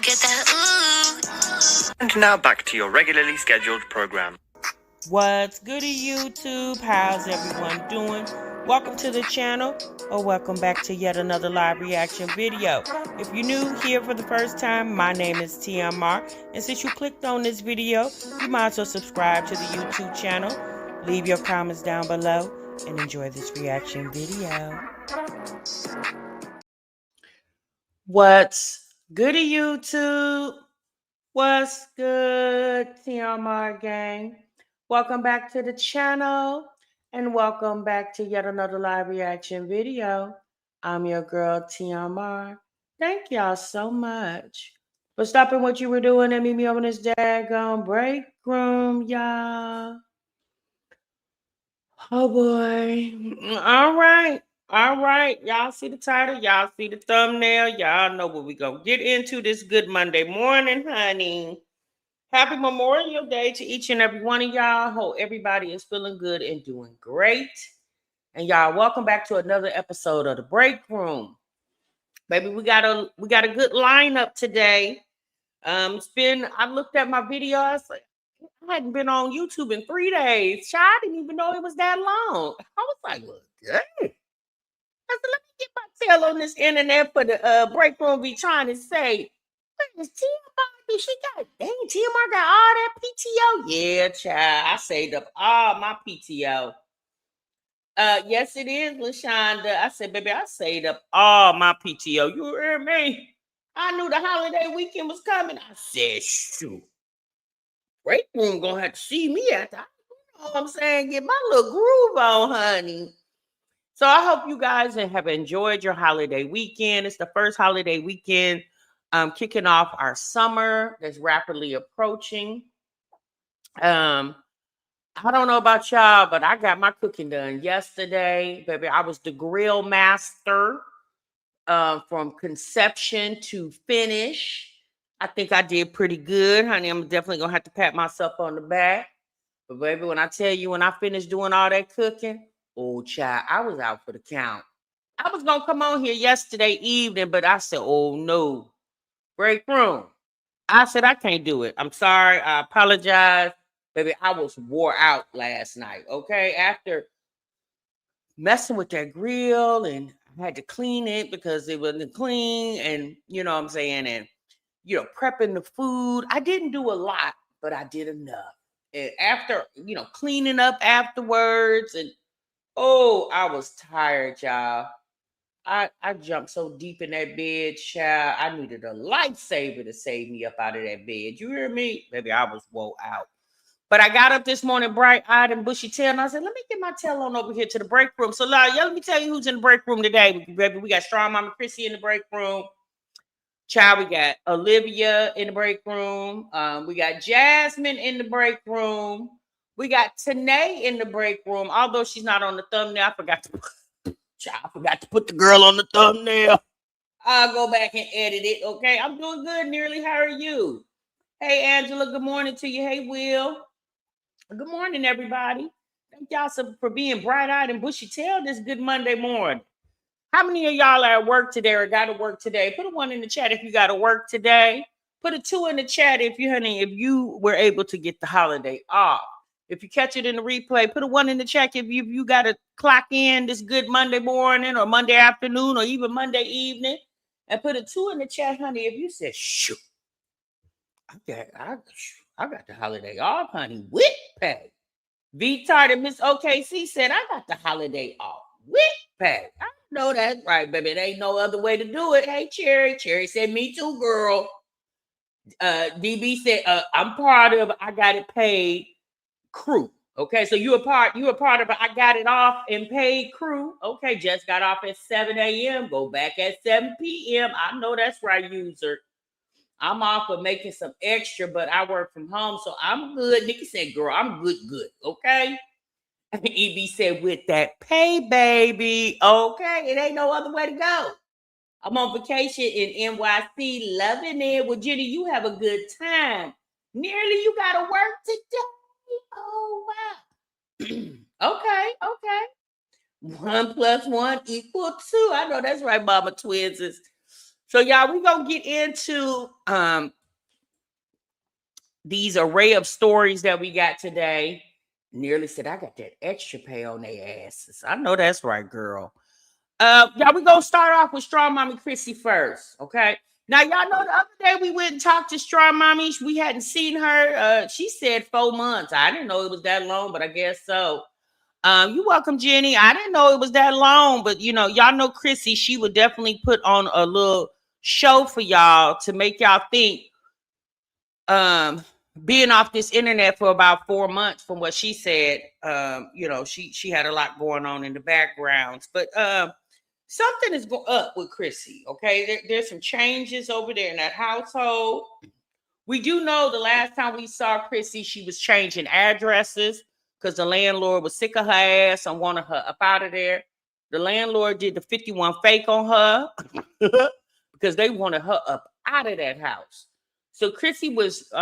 get that ooh. And now back to your regularly scheduled program. What's goody, YouTube? How's everyone doing? Welcome to the channel, or welcome back to yet another live reaction video. If you're new here for the first time, my name is TMR, and since you clicked on this video, you might as well subscribe to the YouTube channel, leave your comments down below, and enjoy this reaction video. What's goody, YouTube? What's good, TMR gang? Welcome back to the channel, and welcome back to yet another live reaction video. I'm your girl, TMR. Thank y'all so much for stopping what you were doing and meet me over in this daggone break room, y'all. Oh, boy. All right. Y'all see the title. Y'all see the thumbnail. Y'all know what we gonna get into this good Monday morning, honey. Happy Memorial Day to each and every one of y'all. Hope everybody is feeling good and doing great. And y'all, welcome back to another episode of the Break Room. Baby, we got a good lineup today. I looked at my video. I hadn't been on YouTube in 3 days. I didn't even know it was that long. I was like, look, dang. I said, let me get my tail on this internet for the Break Room be trying to say, what is TMR? She got, dang, TMR got all that PTO. Yeah, child, I saved up all my PTO. Yes, it is, LaShonda. I said, baby, I saved up all my PTO. You heard me? I knew the holiday weekend was coming. I said, shoot. Break Room gonna have to see me after. You know what I'm saying? Get my little groove on, honey. So I hope you guys have enjoyed your holiday weekend. It's the first holiday weekend kicking off our summer that's rapidly approaching. I don't know about y'all, but I got my cooking done yesterday, baby. I was the grill master from conception to finish. I think I did pretty good, honey. I'm definitely gonna have to pat myself on the back. But baby, when I tell you, when I finished doing all that cooking, oh child, I was out for the count. I was gonna come on here yesterday evening, but I said, oh no, Break Room. I said, I can't do it. I'm sorry. I apologize. Baby, I was wore out last night, okay? After messing with that grill, and I had to clean it because it wasn't clean, and you know what I'm saying, and prepping the food. I didn't do a lot, but I did enough. And after, cleaning up afterwards, and oh, I was tired, y'all. I jumped so deep in that bed, child. I needed a lifesaver to save me up out of that bed. You hear me? Baby, I was woe out. But I got up this morning bright-eyed and bushy-tailed, and I said, let me get my tail on over here to the break room. So, y'all, let me tell you who's in the break room today, baby. We got Strong Mama Chrissy in the break room. Child, we got Olivia in the break room. We got Jasmine in the break room. We got Tanae in the break room. Although she's not on the thumbnail, I forgot to put the girl on the thumbnail. I'll go back and edit it, okay? I'm doing good, nearly. How are you? Hey, Angela, good morning to you. Hey, Will. Good morning, everybody. Thank y'all for being bright-eyed and bushy-tailed this good Monday morning. How many of y'all are at work today or got to work today? Put a 1 in the chat if you got to work today. Put a 2 in the chat if you were able to get the holiday off. If you catch it in the replay, put a 1 in the chat if you got to clock in this good Monday morning or Monday afternoon or even Monday evening. And put a 2 in the chat, honey, if you said, shoot, I got the holiday off, honey, with pay. V-Tart and Miss OKC said, I got the holiday off with pay. I know that's right, baby. There ain't no other way to do it. Hey, Cherry. Cherry said, me too, girl. DB said, I'm part of I got it paid crew. Okay, so you a part of I got it off and paid crew. Okay, just got off at 7 a.m. Go back at 7 p.m. I know that's right, user. I'm off for making some extra, but I work from home, so I'm good. Nikki said, girl, I'm good. Okay. EB said, with that pay, baby. Okay, it ain't no other way to go. I'm on vacation in NYC, loving it. Well, Jenny, you have a good time. Nearly, you got to work today. Oh, wow. Okay. 1 + 1 = 2. I know that's right, Mama Twins is So y'all, we gonna get into these array of stories that we got today. Nearly said I got that extra pay on their asses. I know that's right, girl. Y'all, we gonna start off with Strong Mommy Chrissy first, okay? Now, y'all know the other day we went and talked to Strong Mommy. We hadn't seen her. She said 4 months. I didn't know it was that long, but I guess so. You welcome, Jenny. I didn't know it was that long, but you know, y'all know Chrissy. She would definitely put on a little show for y'all to make y'all think. Being off this internet for about 4 months, from what she said, you know, she had a lot going on in the backgrounds, but something is going up with Chrissy. Okay, there's some changes over there in that household. We do know the last time we saw Chrissy, she was changing addresses because the landlord was sick of her ass and wanted her up out of there. The landlord did the 51 fake on her because they wanted her up out of that house. So Chrissy was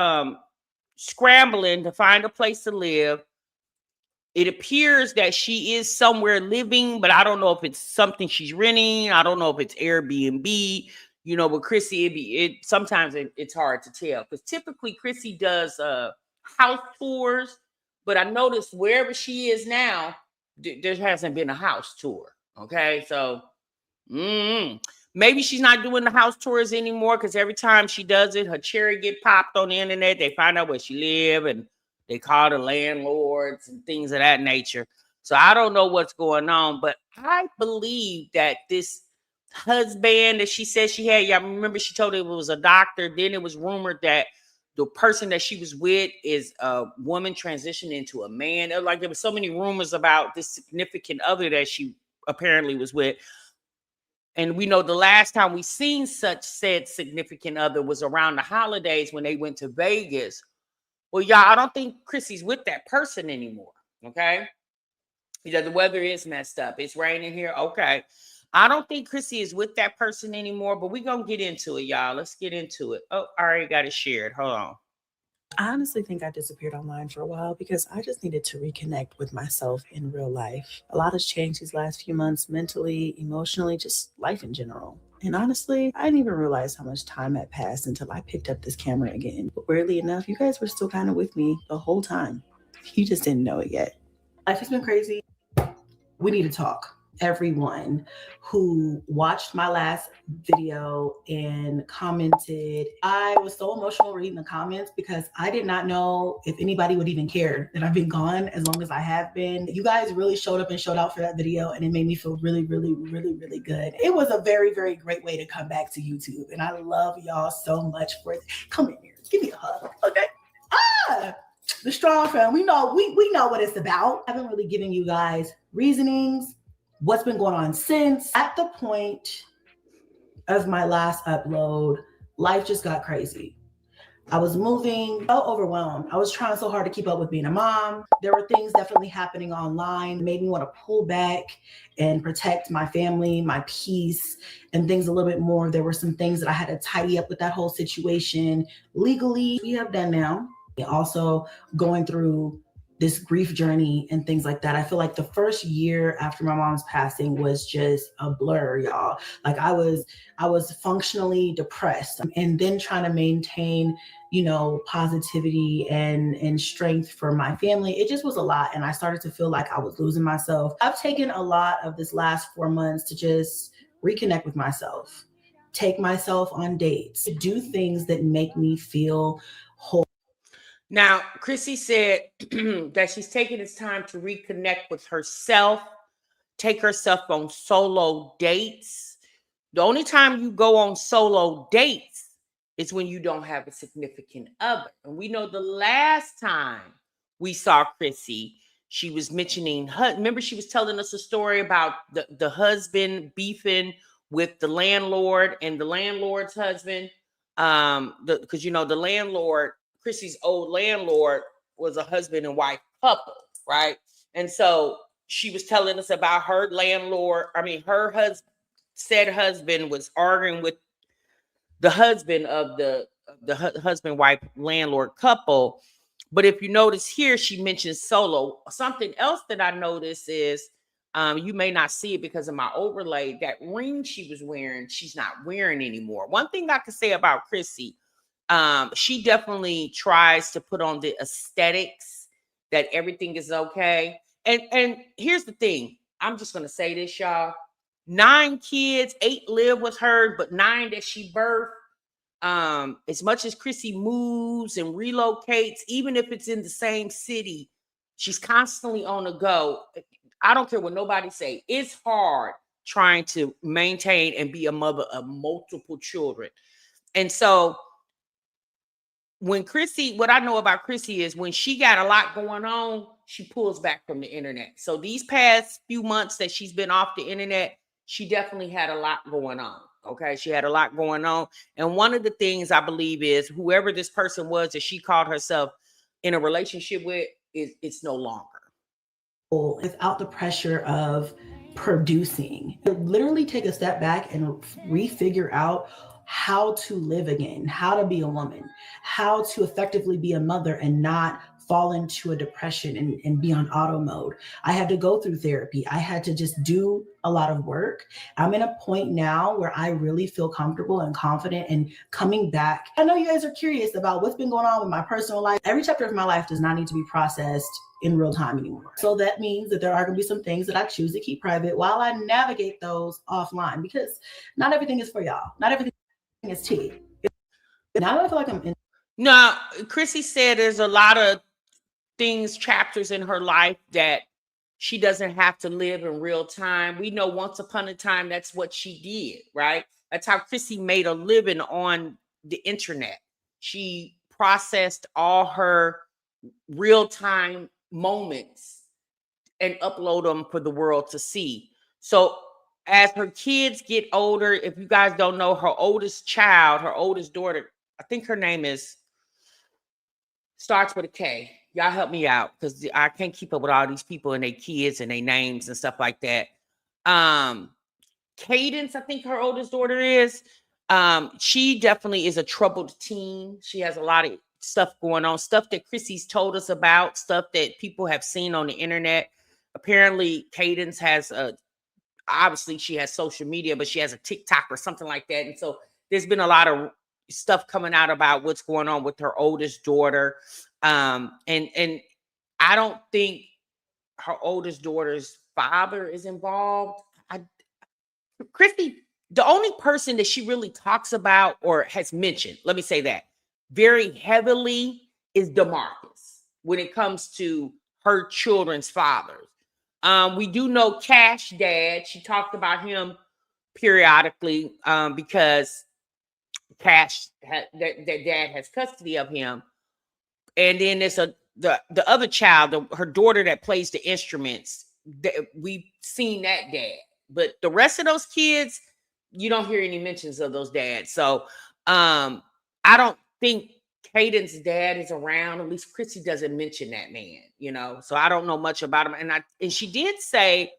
scrambling to find a place to live. It appears that she is somewhere living, but I don't know if it's something she's renting. I don't know if it's Airbnb. You know, but Chrissy, sometimes it's hard to tell because typically Chrissy does house tours, but I noticed wherever she is now, there hasn't been a house tour. Okay, so maybe she's not doing the house tours anymore because every time she does it, her cherry get popped on the internet. They find out where she live and they call the landlords and things of that nature. So I don't know what's going on, but I believe that this husband that she said she had, y'all remember she told it was a doctor. Then it was rumored that the person that she was with is a woman transitioned into a man. Like there was so many rumors about this significant other that she apparently was with. And we know the last time we seen such said significant other was around the holidays when they went to Vegas. Well, y'all, I don't think Chrissy's with that person anymore. Okay. Because the weather is messed up. It's raining here. Okay. I don't think Chrissy is with that person anymore, but we're going to get into it, y'all. Let's get into it. Oh, I already got it shared. Hold on. I honestly think I disappeared online for a while because I just needed to reconnect with myself in real life. A lot has changed these last few months, mentally, emotionally, just life in general. And honestly, I didn't even realize how much time had passed until I picked up this camera again. But weirdly enough, you guys were still kind of with me the whole time. You just didn't know it yet. Life has been crazy. We need to talk. Everyone who watched my last video and commented, I was so emotional reading the comments because I did not know if anybody would even care that I've been gone as long as I have been. You guys really showed up and showed out for that video, and it made me feel really, really, really, really good. It was a very, very great way to come back to YouTube, and I love y'all so much for it. Come in here, give me a hug, okay? The Strong Fam, we know what it's about. I haven't really given you guys reasonings, what's been going on since. At the point of my last upload, life just got crazy. I was moving, felt overwhelmed. I was trying so hard to keep up with being a mom. There were things definitely happening online, made me want to pull back and protect my family, my peace, and things a little bit more. There were some things that I had to tidy up with that whole situation. Legally, we have done now. Also going through this grief journey and things like that. I feel like the first year after my mom's passing was just a blur, y'all. Like I was functionally depressed, and then trying to maintain, you know, positivity and strength for my family. It just was a lot. And I started to feel like I was losing myself. I've taken a lot of this last 4 months to just reconnect with myself, take myself on dates, do things that make me feel whole. Now, Chrissy said that she's taking this time to reconnect with herself, take herself on solo dates. The only time you go on solo dates is when you don't have a significant other. And we know the last time we saw Chrissy, she was mentioning, remember she was telling us a story about the husband beefing with the landlord and the landlord's husband. Because, you know, the landlord, Chrissy's old landlord, was a husband and wife couple, right? And so she was telling us about her landlord. I mean, her husband was arguing with the husband of the husband-wife landlord couple. But if you notice here, she mentions solo. Something else that I noticed is You may not see it because of my overlay. That ring she was wearing, she's not wearing anymore. One thing I can say about Chrissy, she definitely tries to put on the aesthetics that everything is okay. And here's the thing. I'm just gonna say this, y'all. 9 kids, 8 live with her, but 9 that she birthed. As much as Chrissy moves and relocates, even if it's in the same city, she's constantly on the go. I don't care what nobody say. It's hard trying to maintain and be a mother of multiple children. And so when Chrissy, what I know about Chrissy is when she got a lot going on, she pulls back from the internet. So these past few months that she's been off the internet, she definitely had a lot going on. Okay. She had a lot going on. And one of the things I believe is whoever this person was that she called herself in a relationship with, it's no longer. Without the pressure of producing. Literally take a step back and refigure out how to live again, how to be a woman, how to effectively be a mother and not fall into a depression and be on auto mode. I had to go through therapy. I had to just do a lot of work. I'm in a point now where I really feel comfortable and confident and coming back. I know you guys are curious about what's been going on with my personal life. Every chapter of my life does not need to be processed in real time anymore. So that means that there are going to be some things that I choose to keep private while I navigate those offline, because not everything is for y'all. Not everything is tea. Now I feel like I'm in. No, Chrissy said there's a lot of things, chapters in her life that she doesn't have to live in real time. We know once upon a time that's what she did, right? That's how Chrissy made a living on the internet. She processed all her real-time moments and upload them for the world to see. So as her kids get older, if you guys don't know, her oldest child, her oldest daughter, I think her name starts with a K. Y'all help me out because I can't keep up with all these people and their kids and their names and stuff like that. Cadence, I think her oldest daughter is. She definitely is a troubled teen. She has a lot of stuff going on, stuff that Chrissy's told us about, stuff that people have seen on the internet. Apparently, Cadence has obviously she has social media, but she has a TikTok or something like that. And so there's been a lot of stuff coming out about what's going on with her oldest daughter. And I don't think her oldest daughter's father is involved. Christy, the only person that she really talks about or has mentioned, let me say that, very heavily is DeMarcus when it comes to her children's fathers. We do know Cash dad. She talked about him periodically because Cash that dad has custody of him. And then there's the other child, her daughter that plays the instruments. We've seen that dad, but the rest of those kids, you don't hear any mentions of those dads. So I don't think Caden's dad is around. At least Chrissy doesn't mention that man, you know. So I don't know much about him. And she did say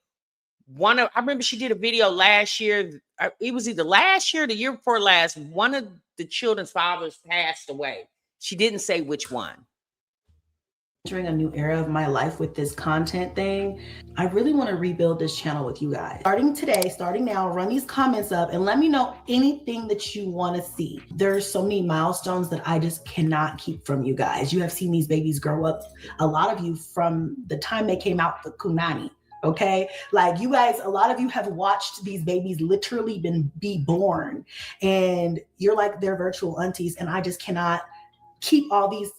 I remember she did a video last year. It was either last year or the year before last. One of the children's fathers passed away. She didn't say which one. Entering a new era of my life with this content thing, I really want to rebuild this channel with you guys. Starting now, run these comments up and let me know anything that you want to see. There's so many milestones that I just cannot keep from you guys. You have seen these babies grow up, a lot of you from the time they came out the Kunani. Okay, like you guys, a lot of you have watched these babies literally be born, and you're like their virtual aunties, and I just cannot keep all these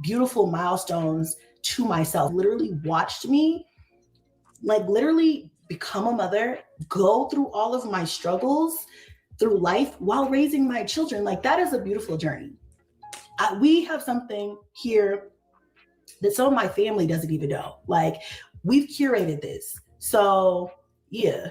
beautiful milestones to myself. Literally watched me literally become a mother, go through all of my struggles through life while raising my children. Like that is a beautiful journey. We have something here that some of my family doesn't even know. Like we've curated this. So yeah,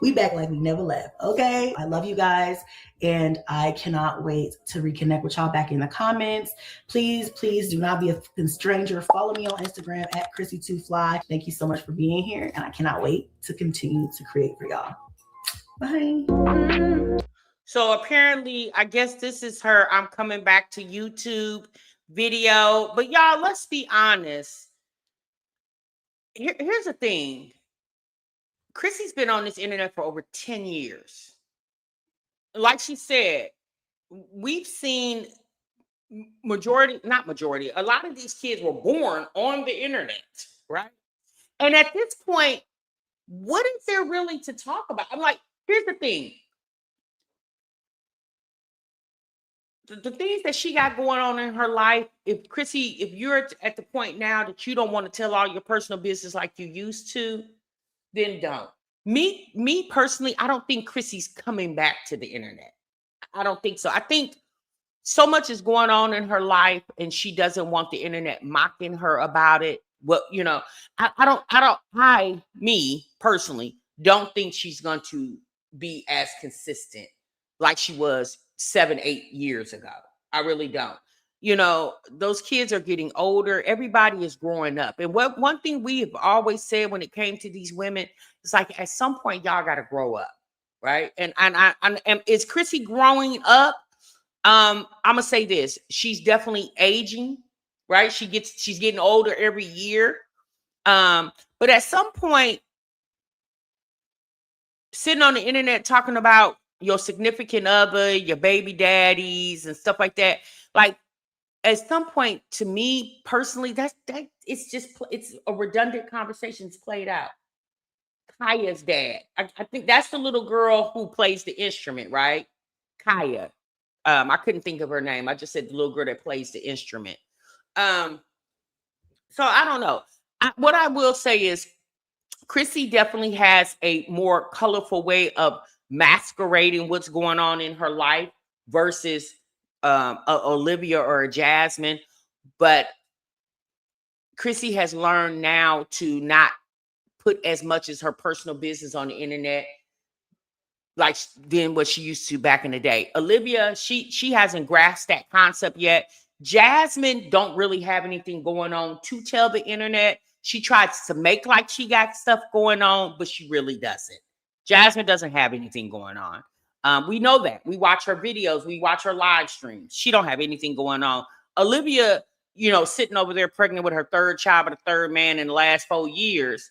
we back like we never left. Okay. I love you guys. And I cannot wait to reconnect with y'all back in the comments. Please do not be a stranger. Follow me on Instagram at Chrissy2Fly. Thank you so much for being here. And I cannot wait to continue to create for y'all. Bye. So apparently, I guess this is her I'm coming back to YouTube video. But y'all, let's be honest. Here's the thing. Chrissy's been on this internet for over 10 years. Like she said, we've seen a lot of these kids were born on the internet, right? And at this point, what is there really to talk about? I'm like, here's the thing. The things that she got going on in her life, if Chrissy, if you're at the point now that you don't want to tell all your personal business like you used to, then don't. Me personally, I don't think Chrissy's coming back to the internet. I don't think so. I think so much is going on in her life and she doesn't want the internet mocking her about it. Well, me personally don't think she's going to be as consistent like she was 7-8 years ago. I really don't. Those kids are getting older. Everybody is growing up. And one thing we have always said when it came to these women, it's like at some point y'all got to grow up, right? And is Chrissy growing up? I'm gonna say this: she's definitely aging, right? She's getting older every year. But at some point, sitting on the internet talking about your significant other, your baby daddies, and stuff like that, like at some point, to me personally, it's a redundant conversation. It's played out. Kaya's dad. I think that's the little girl who plays the instrument, right? Kaya. I couldn't think of her name. I just said the little girl that plays the instrument. So I don't know. What I will say is Chrissy definitely has a more colorful way of masquerading what's going on in her life versus Olivia or a Jasmine. But Chrissy has learned now to not put as much as her personal business on the internet like than what she used to back in the day. Olivia, she hasn't grasped that concept yet. Jasmine don't really have anything going on to tell the internet. She tries to make like she got stuff going on, but she really doesn't. Jasmine doesn't have anything going on. We know that. We watch her videos. We watch her live streams. She don't have anything going on. Olivia, sitting over there pregnant with her third child with a third man in the last 4 years.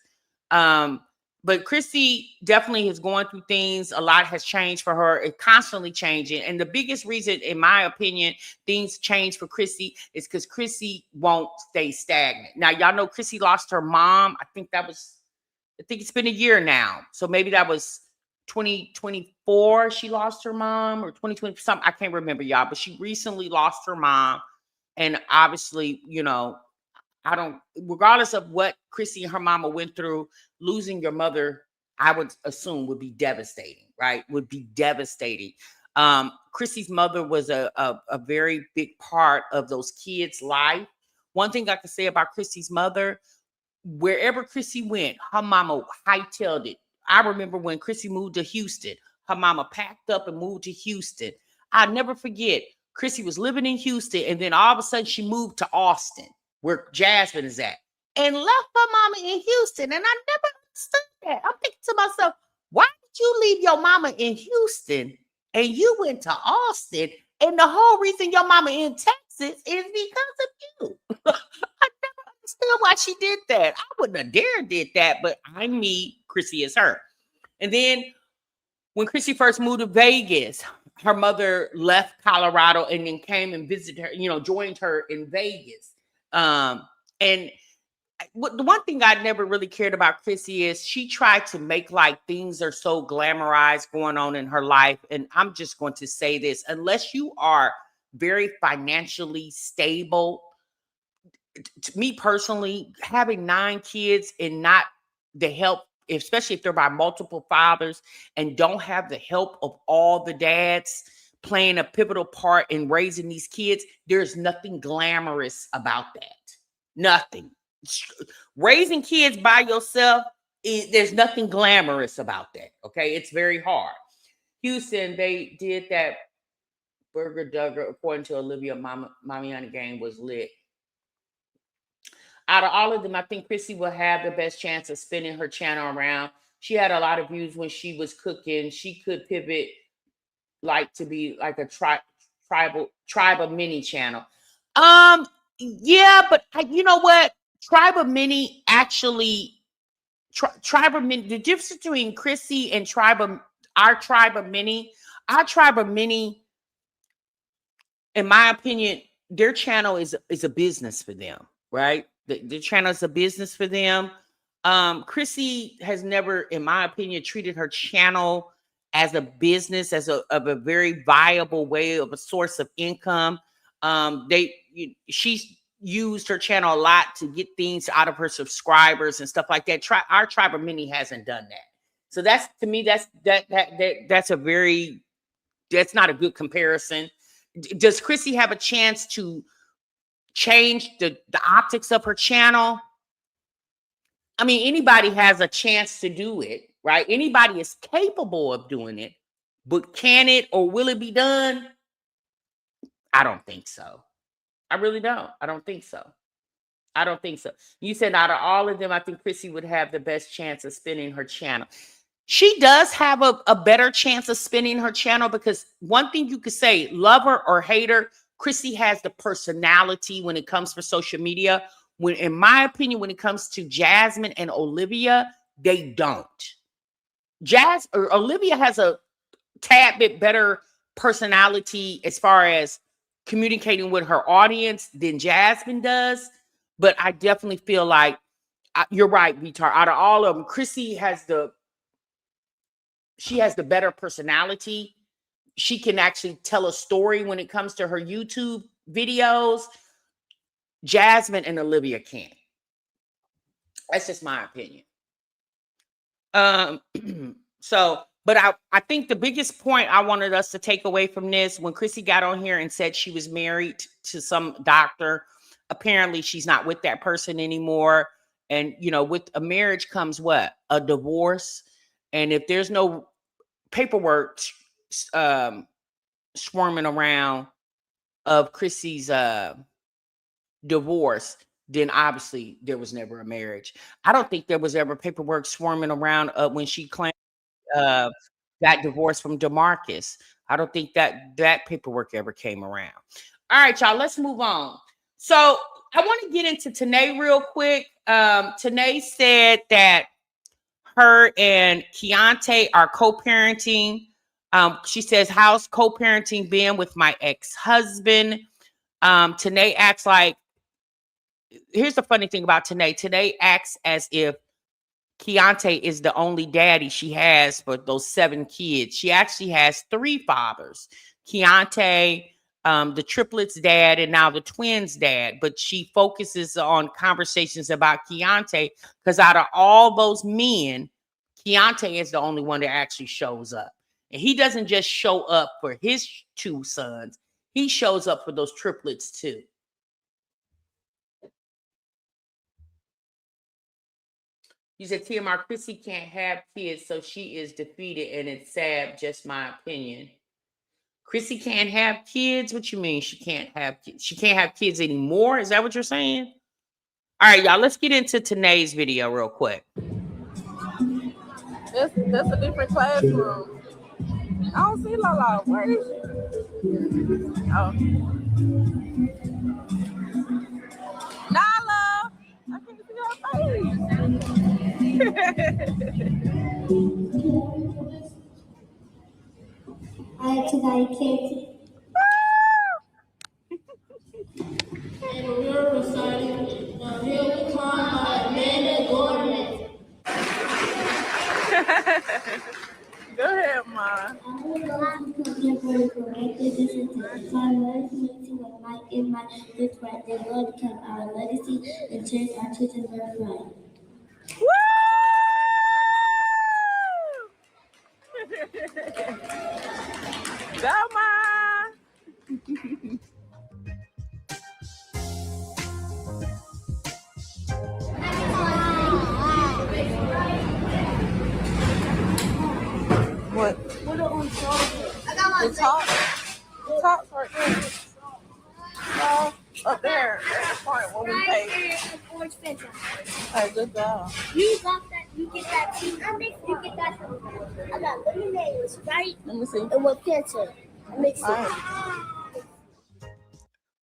But Chrissy definitely is going through things. A lot has changed for her. It's constantly changing. And the biggest reason, in my opinion, things change for Chrissy is because Chrissy won't stay stagnant. Now, y'all know Chrissy lost her mom. I think it's been a year now. So maybe that was 2024 she lost her mom, or 2020 something. I can't remember, y'all. But she recently lost her mom. And obviously, regardless of what Chrissy and her mama went through, losing your mother, I would assume, would be devastating, right? Would be devastating. Chrissy's mother was a very big part of those kids' life. One thing I can say about Chrissy's mother, wherever Chrissy went, her mama hightailed it. I remember when Chrissy moved to Houston, her mama packed up and moved to Houston. I'll never forget, Chrissy was living in Houston, and then all of a sudden she moved to Austin, where Jasmine is at, and left her mama in Houston. And I never understood that. I'm thinking to myself, why did you leave your mama in Houston and you went to Austin? And the whole reason your mama in Texas is because of you. I never understood why she did that. I wouldn't have dared did that, but I'm me, Chrissy is her. And then when Chrissy first moved to Vegas, her mother left Colorado and then came and visited her, joined her in Vegas. And the one thing I never really cared about Chrissy is she tried to make like things are so glamorized going on in her life. And I'm just going to say this, unless you are very financially stable, to me personally, having 9 kids and not the help, especially if they're by multiple fathers and don't have the help of all the dads playing a pivotal part in raising these kids, there's nothing glamorous about that. Nothing. Raising kids by yourself, there's nothing glamorous about that. Okay, it's very hard. Houston, they did that burger dugger, according to Olivia. Mommy on the Game was lit. Out of all of them, I think Chrissy will have the best chance of spinning her channel around. She had a lot of views when she was cooking. She could pivot like to be like a tribe of mini channel. Yeah, but you know what? Tribe of Mini actually Tribe of Many, the difference between Chrissy and our Tribe of Many, in my opinion, their channel is a business for them, right? The channel is a business for them. Chrissy has never, in my opinion, treated her channel as a business, as of a very viable way of a source of income. She's used her channel a lot to get things out of her subscribers and stuff like that. Our Tribe of Many hasn't done that. So that's, to me, that's not a good comparison. Does Chrissy have a chance to change the optics of her channel? I mean, anybody has a chance to do it, right? Anybody is capable of doing it, but can it or will it be done? I don't think so. I really don't. I don't think so. You said out of all of them, I think Chrissy would have the best chance of spinning her channel. She does have a better chance of spinning her channel, because one thing you could say, love her or hate her, Chrissy has the personality when it comes for social media. When, in my opinion, when it comes to Jasmine and Olivia, they don't. Olivia has a tad bit better personality as far as communicating with her audience than Jasmine does. But I definitely feel like you're right, Vitar. Out of all of them, Chrissy has the better personality. She can actually tell a story when it comes to her YouTube videos. Jasmine and Olivia can't. That's just my opinion. But I think the biggest point I wanted us to take away from this, when Chrissy got on here and said she was married to some doctor, apparently she's not with that person anymore. And, with a marriage comes what? A divorce. And if there's no paperwork swarming around of Chrissy's divorce, then obviously there was never a marriage. I don't think there was ever paperwork swarming around when she claimed got divorced from DeMarcus. I don't think that paperwork ever came around. All right, y'all, let's move on. So I want to get into Tanae real quick. Tanae said that her and Keontae are co-parenting. She says, how's co-parenting been with my ex-husband? Tanae acts like, here's the funny thing about Tanae. Tanae acts as if Keontae is the only daddy she has for those 7 kids. She actually has 3 fathers. Keontae, the triplets' dad, and now the twins' dad. But she focuses on conversations about Keontae because out of all those men, Keontae is the only one that actually shows up. And he doesn't just show up for his 2 sons. He shows up for those triplets too. You said TMR, Chrissy can't have kids, so she is defeated, and it's sad, just my opinion. Chrissy can't have kids? What you mean she can't have kids? She can't have kids anymore? Is that what you're saying? All right, y'all, let's get into Tanae's video real quick. That's a different classroom. I don't see Lala. Where is she? Oh. Nala! I can't see her I tonight can't. And we're reciting the hill climb by Amanda Gorman. Go ahead, Ma. Contemporary corrected. This is the time legislating with Mike in my good right. The Lord become our legacy and change our children's birthright. Woo! Go, Ma! What? The top? The top's right there. No, up there. That's the part where we pay. Hey, good job. You got that. You get that tea. You get that. I got lemonade with Sprite. Let me see. And with ketchup. Mix it. Right.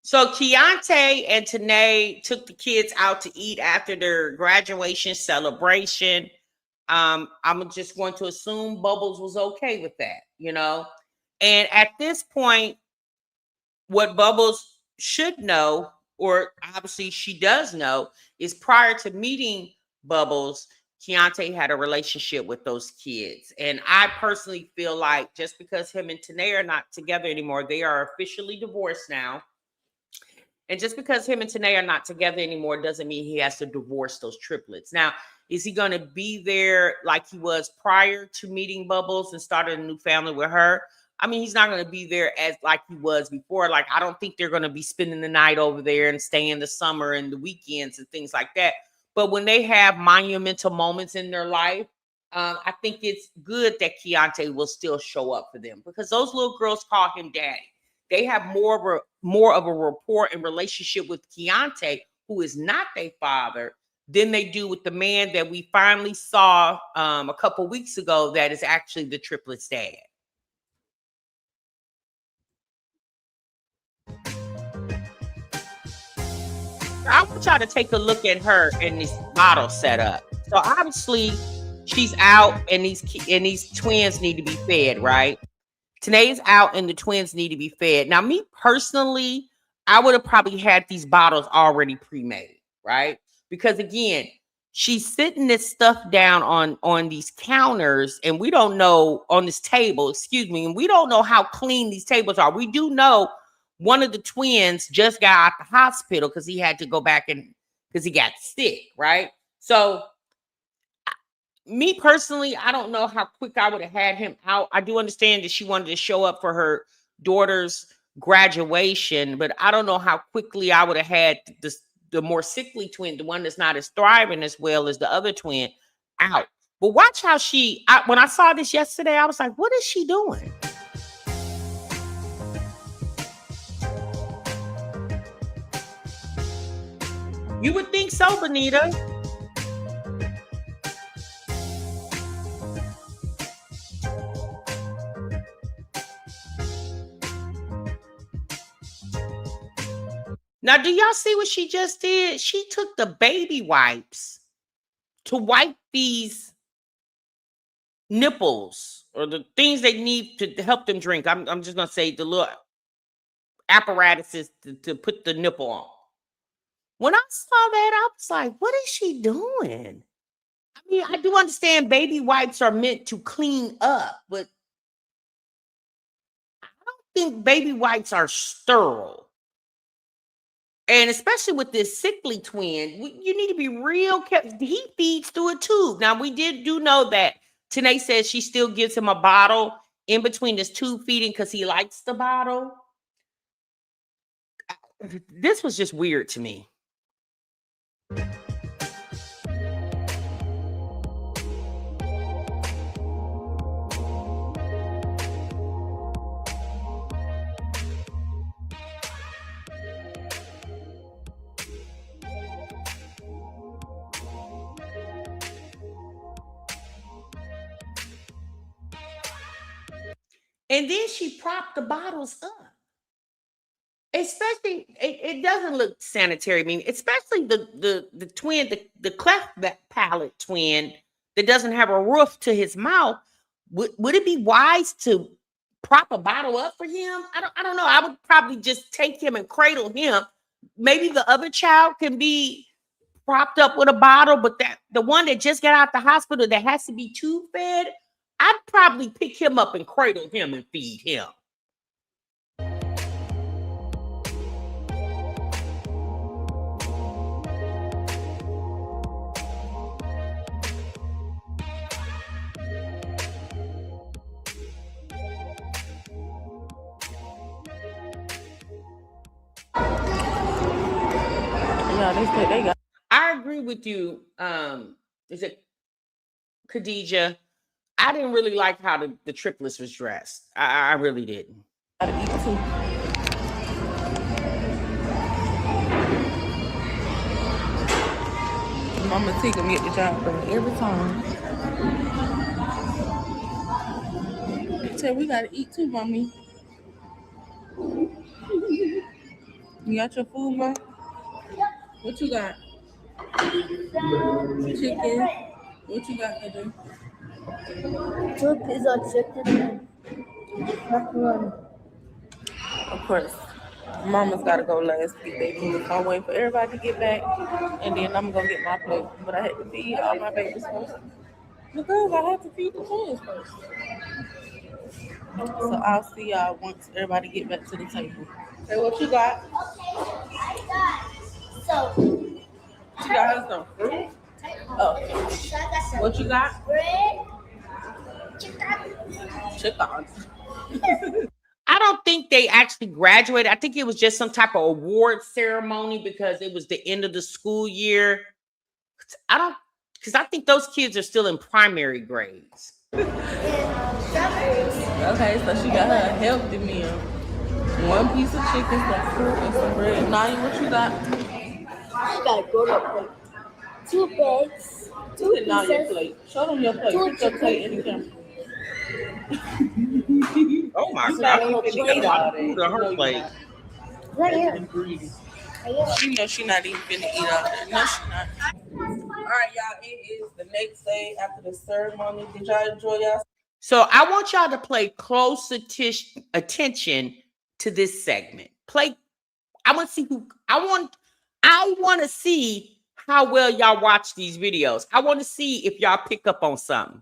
So Keontae and Tanae took the kids out to eat after their graduation celebration. I'm just going to assume Bubbles was okay with that, you know. And at this point, what Bubbles should know, or obviously she does know, is prior to meeting Bubbles, Keontae had a relationship with those kids. And I personally feel like just because him and Tanae are not together anymore, they are officially divorced now. And just because him and Tanae are not together anymore doesn't mean he has to divorce those triplets. Now, is he going to be there like he was prior to meeting Bubbles and starting a new family with her? I mean, he's not going to be there as like he was before. Like, I don't think they're going to be spending the night over there and staying the summer and the weekends and things like that. But when they have monumental moments in their life, I think it's good that Keontae will still show up for them because those little girls call him daddy. They have more of a rapport and relationship with Keontae, who is not their father, than they do with the man that we finally saw a couple weeks ago that is actually the triplets' dad. I want y'all to take a look at her and this bottle set up. So obviously she's out and these twins need to be fed, right? Tanae's out and the twins need to be fed. Now, me personally, I would have probably had these bottles already pre-made, right? Because again, she's sitting this stuff down on these counters, and we don't know on this table, excuse me, and we don't know how clean these tables are. We do know one of the twins just got out the hospital because he had to go back and because he got sick, right? So me personally, I don't know how quick I would have had him out. I do understand that she wanted to show up for her daughter's graduation, but I don't know how quickly I would have had the more sickly twin, the one that's not as thriving as well as the other twin, out. But watch how when I saw this yesterday, I was like, what is she doing? You would think so, Benita. Now, do y'all see what she just did? She took the baby wipes to wipe these nipples or the things they need to help them drink. I'm just going to say the little apparatuses to put the nipple on. When I saw that, I was like, what is she doing? I mean, I do understand baby wipes are meant to clean up, but I don't think baby wipes are sterile. And especially with this sickly twin, you need to be real careful. He feeds through a tube. Now, we do know that Tanae says she still gives him a bottle in between his tube feeding because he likes the bottle. This was just weird to me. And then she propped the bottles up. Especially, it doesn't look sanitary. I mean, especially the twin, the cleft palate twin that doesn't have a roof to his mouth. Would it be wise to prop a bottle up for him? I don't know. I would probably just take him and cradle him. Maybe the other child can be propped up with a bottle, but the one that just got out the hospital that has to be tube fed, I'd probably pick him up and cradle him and feed him. Yeah, they got. I agree with you. Is it Khadijah? I didn't really like how the triplets was dressed. I really didn't. Gotta eat too. Mama take him get the job done every time. Tell we gotta eat too, mommy. You got your food, bro? What you got? Chicken. What you got to do? 2 pizza chicken and macaroni. Of course, Mama's got to go last to get their food. So I'm waiting for everybody to get back, and then I'm going to get my plate. But I had to feed all my babies first. Because I have to feed the twins first. So I'll see y'all once everybody get back to the table. Hey, what you got? So, You got her some fruit? Oh. What you got? bread, Chicken. I don't think they actually graduated. I think it was just some type of award ceremony because it was the end of the school year. Because I think those kids are still in primary grades. Okay, so she got her a healthy meal. 1 piece of chicken, some fruit, and some bread. Naya, what you got? I got a grown-up plate. 2 bags. Look at Naya's plate. Show them your plate. Put your plate in the camera. Oh my You God. not even finna eat all that. You know you not. Right here. You greedy. She knows she not even finna eat all that. No, she not. All right, y'all. It is the next day after the ceremony. Did y'all enjoy y'all? So I want y'all to pay close attention to this segment. I want to see I want to see how well y'all watch these videos. I want to see if y'all pick up on something.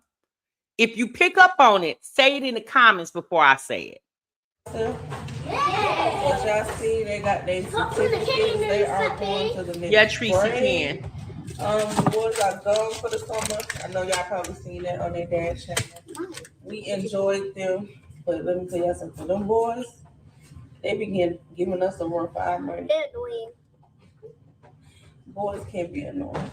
If you pick up on it, say it in the comments before I say it. What y'all see, they got their certificates. They are going to the next Yeah, Tracy grade. can. The boys are gone for the summer. I know y'all probably seen that on their dad channel. We enjoyed them, but let me tell y'all something. Them boys, they begin giving us a run for our money. They're annoying. Boys can be annoying.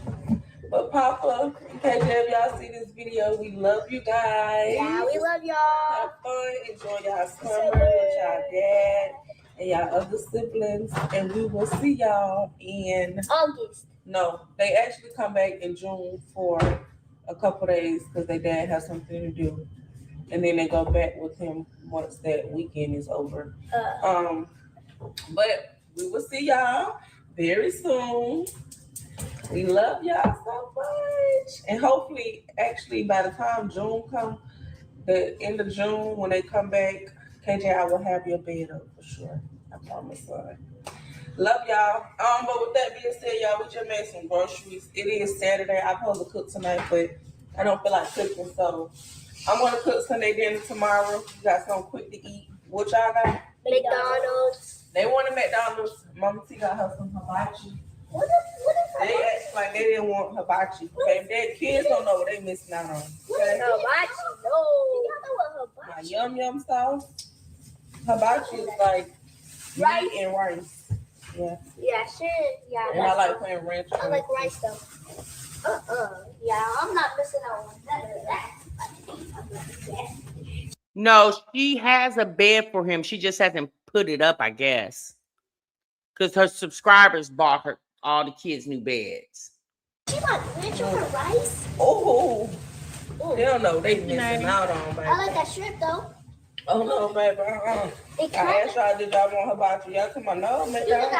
But Papa, KJ, y'all see this video, we love you guys. Yeah, we love y'all. Have fun, enjoy y'all summer with y'all dad and y'all other siblings, and we will see y'all in August. No, they actually come back in June for a couple days because their dad has something to do, and then they go back with him once that weekend is over. But we will see y'all very soon. We love y'all so much, and hopefully, actually, by the time June comes, the end of June when they come back, KJ, I will have your bed up for sure. I promise, son. Love y'all. But with that being said, y'all, we just made some groceries. It is Saturday. I'm supposed to cook tonight, but I don't feel like cooking, so I'm gonna cook Sunday dinner tomorrow. You got something quick to eat. What y'all got? McDonald's. They wanted McDonald's. Mama T got her some hibachi. What is They act like they didn't want hibachi. Okay, their kids don't know what they missing out on. Okay? hibachi? No. My yum sauce. Hibachi is like Rice. meat and rice. Yeah. Yeah, sure. Yeah. And I like playing ranch. I like rice though. Yeah, I'm not missing out on that. No, she has a bed for him. She just hasn't put it up, I guess. Because her subscribers bought her all the kids new beds. She got ranch on her rice? Oh, they don't know they missing out on, baby. I like that shrimp though. Oh no, baby. I asked y'all, did y'all want hibachi? Y'all come on, no, McDonald's.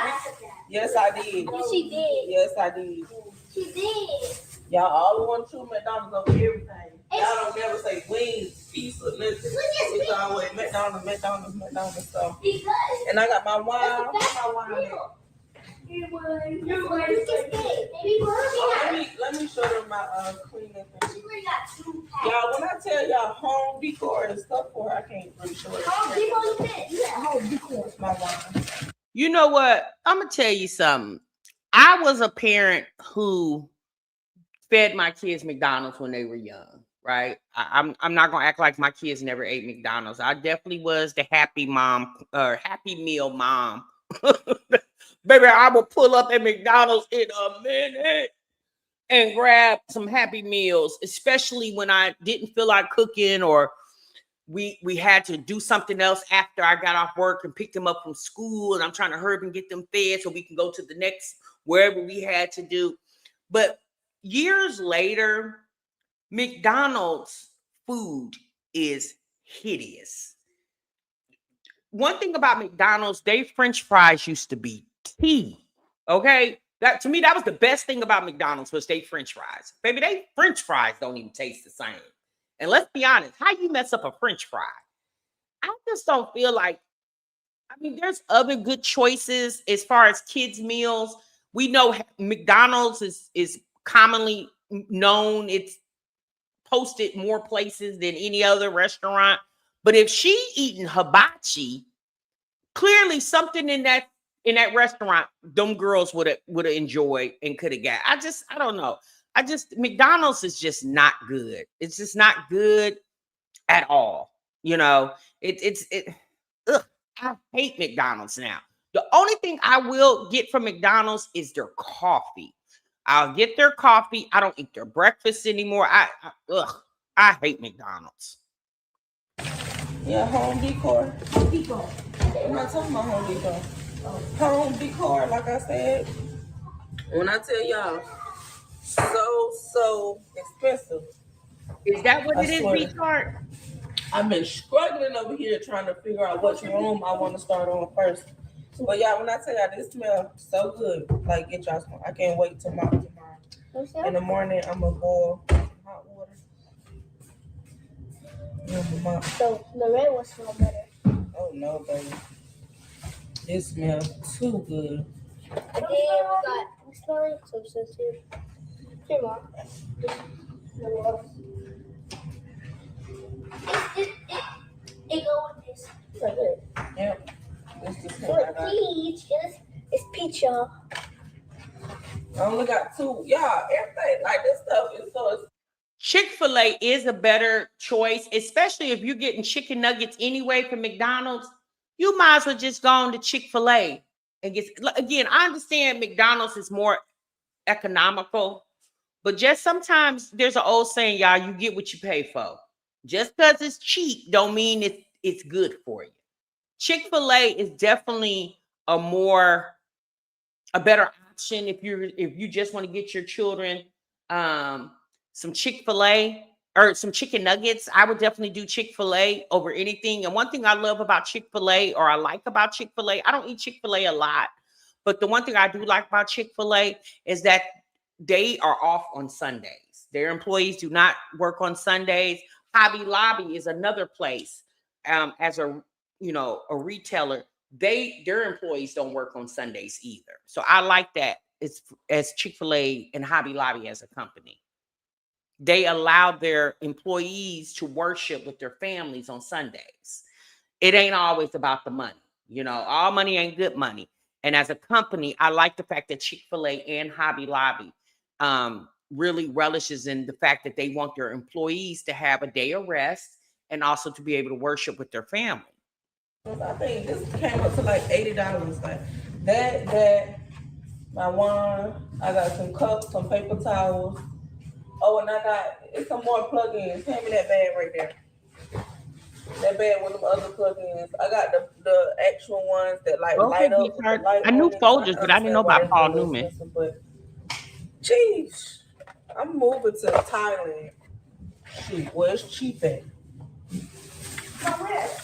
Yes, I did. She did. Yes, I did. She did. Y'all all want two McDonald's over everything. Y'all don't never say wings, pizza, nothing. It's always McDonald's. So, and I got my wine. Let me show them my cleaning thing. Y'all, when I tell y'all home decor and stuff for her, I can't really show it. Home decor. It's my wine. You know what? I'm going to tell you something. I was a parent who fed my kids McDonald's when they were young, right? I'm not going to act like my kids never ate McDonald's. I definitely was the happy mom or happy meal mom. Baby, I will pull up at McDonald's in a minute and grab some Happy Meals, especially when I didn't feel like cooking or we had to do something else after I got off work and picked them up from school, and I'm trying to hurry up and get them fed so we can go to the next wherever we had to do. But years later, McDonald's food is hideous. One thing about McDonald's, they French fries used to be tea. Okay, That to me, that was the best thing about McDonald's was they French fries. Baby, they French fries don't even taste the same. And let's be honest, how you mess up a French fry? I just don't feel like. I mean, there's other good choices as far as kids' meals. We know McDonald's is commonly known. It's posted more places than any other restaurant. But if she eating hibachi, clearly something in that restaurant, them girls would have enjoyed and could have got. I don't know. McDonald's is just not good. It's just not good at all. You know, ugh, I hate McDonald's now. The only thing I will get from McDonald's is their coffee. I'll get their coffee. I don't eat their breakfast anymore. I hate McDonald's. Yeah, home decor. I'm not talking about home decor. Home decor, like I said, when I tell y'all, so expensive. Is that what it is, retard? I've been struggling over here trying to figure out which room I want to start on first. But y'all, when I tell y'all, this smells so good. Like, get y'all some. I can't wait tomorrow. In the morning, I'm going to boil hot water. So the red one smells better. Oh, no, baby. This smells too good. And then we smell substitute. Here, Mom. It go with this. Right there. Yep. This is So peach. It's peach, y'all. I only got two. Y'all, everything, like this stuff is so. Chick-fil-A is a better choice, especially if you're getting chicken nuggets anyway from McDonald's. You might as well just go on to Chick-fil-A and get. Again, I understand McDonald's is more economical, but just sometimes there's an old saying, y'all, you get what you pay for. Just because it's cheap don't mean it's good for you. Chick-fil-A is definitely a better option if you just want to get your children some Chick-fil-A or some chicken nuggets. I would definitely do Chick-fil-A over anything. And one thing I love about Chick-fil-A, or I like about Chick-fil-A, I don't eat Chick-fil-A a lot, but the one thing I do like about Chick-fil-A is that they are off on Sundays. Their employees do not work on Sundays. Hobby Lobby is another place. As a retailer, their employees don't work on Sundays either. So I like that. It's as Chick-fil-A and Hobby Lobby as a company. They allow their employees to worship with their families on Sundays. It ain't always about the money. All money ain't good money. And as a company, I like the fact that Chick-fil-A and Hobby Lobby really relishes in the fact that they want their employees to have a day of rest and also to be able to worship with their family. I think this came up to like $80. Like that, my wine. I got some cups, some paper towels. Oh, and I got some more plug-ins. Hand me that bag right there. That bag with them other plug-ins. I got the actual ones that light up. I knew Folgers, but I didn't know about Paul Newman. But jeez, I'm moving to Thailand. Shoot, where's cheap at?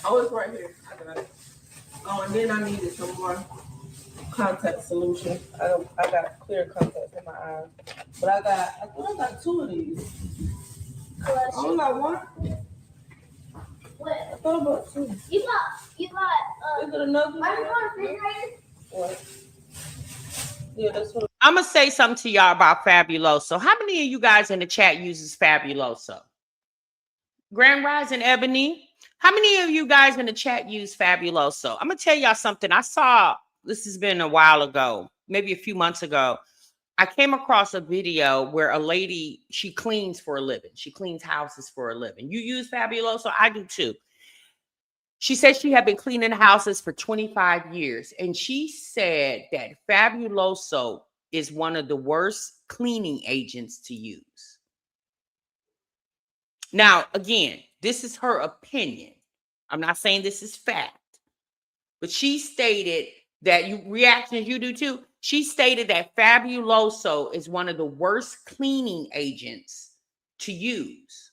Oh, it's right here. I got it. Oh, and then I needed some more contact solution. I got clear contacts in my eyes, but I got two of these. I only got one. What? I thought about two. You got. Is it another one? What? Yeah, that's what. I'm gonna say something to y'all about Fabuloso. How many of you guys in the chat uses Fabuloso? Grand Rising Ebony. How many of you guys in the chat use Fabuloso? I'm gonna tell y'all something. I saw this has been a while ago, maybe a few months ago. I came across a video where a lady, she cleans for a living. She cleans houses for a living. You use Fabuloso? I do too. She said she had been cleaning houses for 25 years. And she said that Fabuloso is one of the worst cleaning agents to use. Now, again, this is her opinion. I'm not saying this is fact. But she stated that reactions you do too. She stated that Fabuloso is one of the worst cleaning agents to use.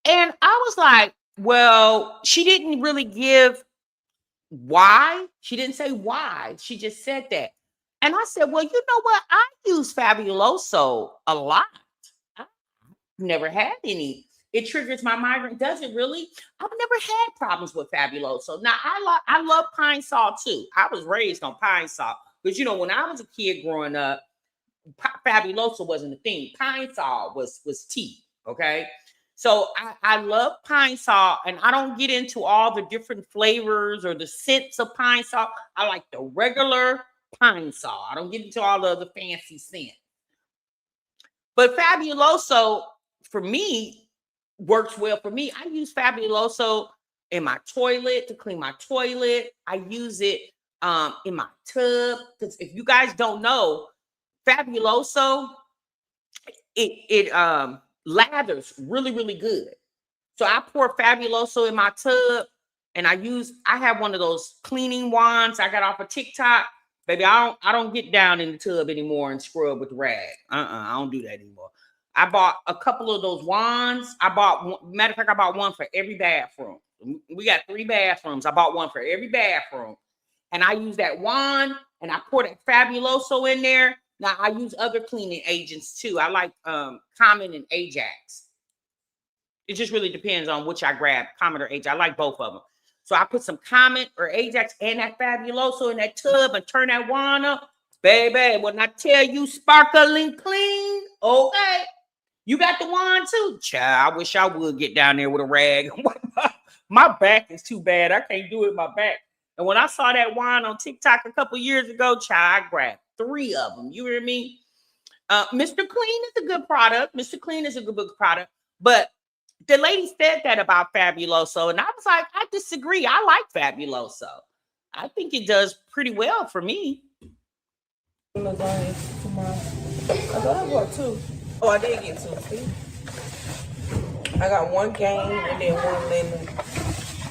And I was like, well, she didn't really give why. She didn't say why. She just said that. And I said, well, you know what? I use Fabuloso a lot. I've never had any. It triggers my migraine. Does it really? I've never had problems with Fabuloso. Now, I love pine sol too. I was raised on pine sol. Because, you know, when I was a kid growing up, Fabuloso wasn't a thing. Pine sol was tea, okay? So I love pine sol, and I don't get into all the different flavors or the scents of pine sol. I like the regular pine sol. I don't get into all the other fancy scents. But Fabuloso, for me, works well for me. I use Fabuloso in my toilet to clean my toilet. I use it in my tub. Because if you guys don't know, Fabuloso, it lathers really, really good. So I pour Fabuloso in my tub, and I have one of those cleaning wands I got off of TikTok. Baby, I don't get down in the tub anymore and scrub with the rag. I don't do that anymore. I bought a couple of those wands. Matter of fact, I bought one for every bathroom. We got 3 bathrooms. I bought one for every bathroom. And I use that wand, and I pour that Fabuloso in there. Now, I use other cleaning agents too. I like Common and Ajax. It just really depends on which I grab, Common or Ajax. I like both of them. So I put some Common or Ajax and that Fabuloso in that tub and turn that wand up. Baby, when I tell you sparkling clean, okay. You got the wand too? Child, I wish I would get down there with a rag. My back is too bad. I can't do it with my back. And when I saw that wand on TikTok a couple years ago, child, I grabbed 3 of them. You hear me? Mr. Clean is a good product. Mr. Clean is a good product. But the lady said that about Fabuloso, and I was like, I disagree. I like Fabuloso. I think it does pretty well for me. Lasagna tomorrow. I thought I bought 2. Oh, I did get 2. See? I got 1 game and then 1 lemon.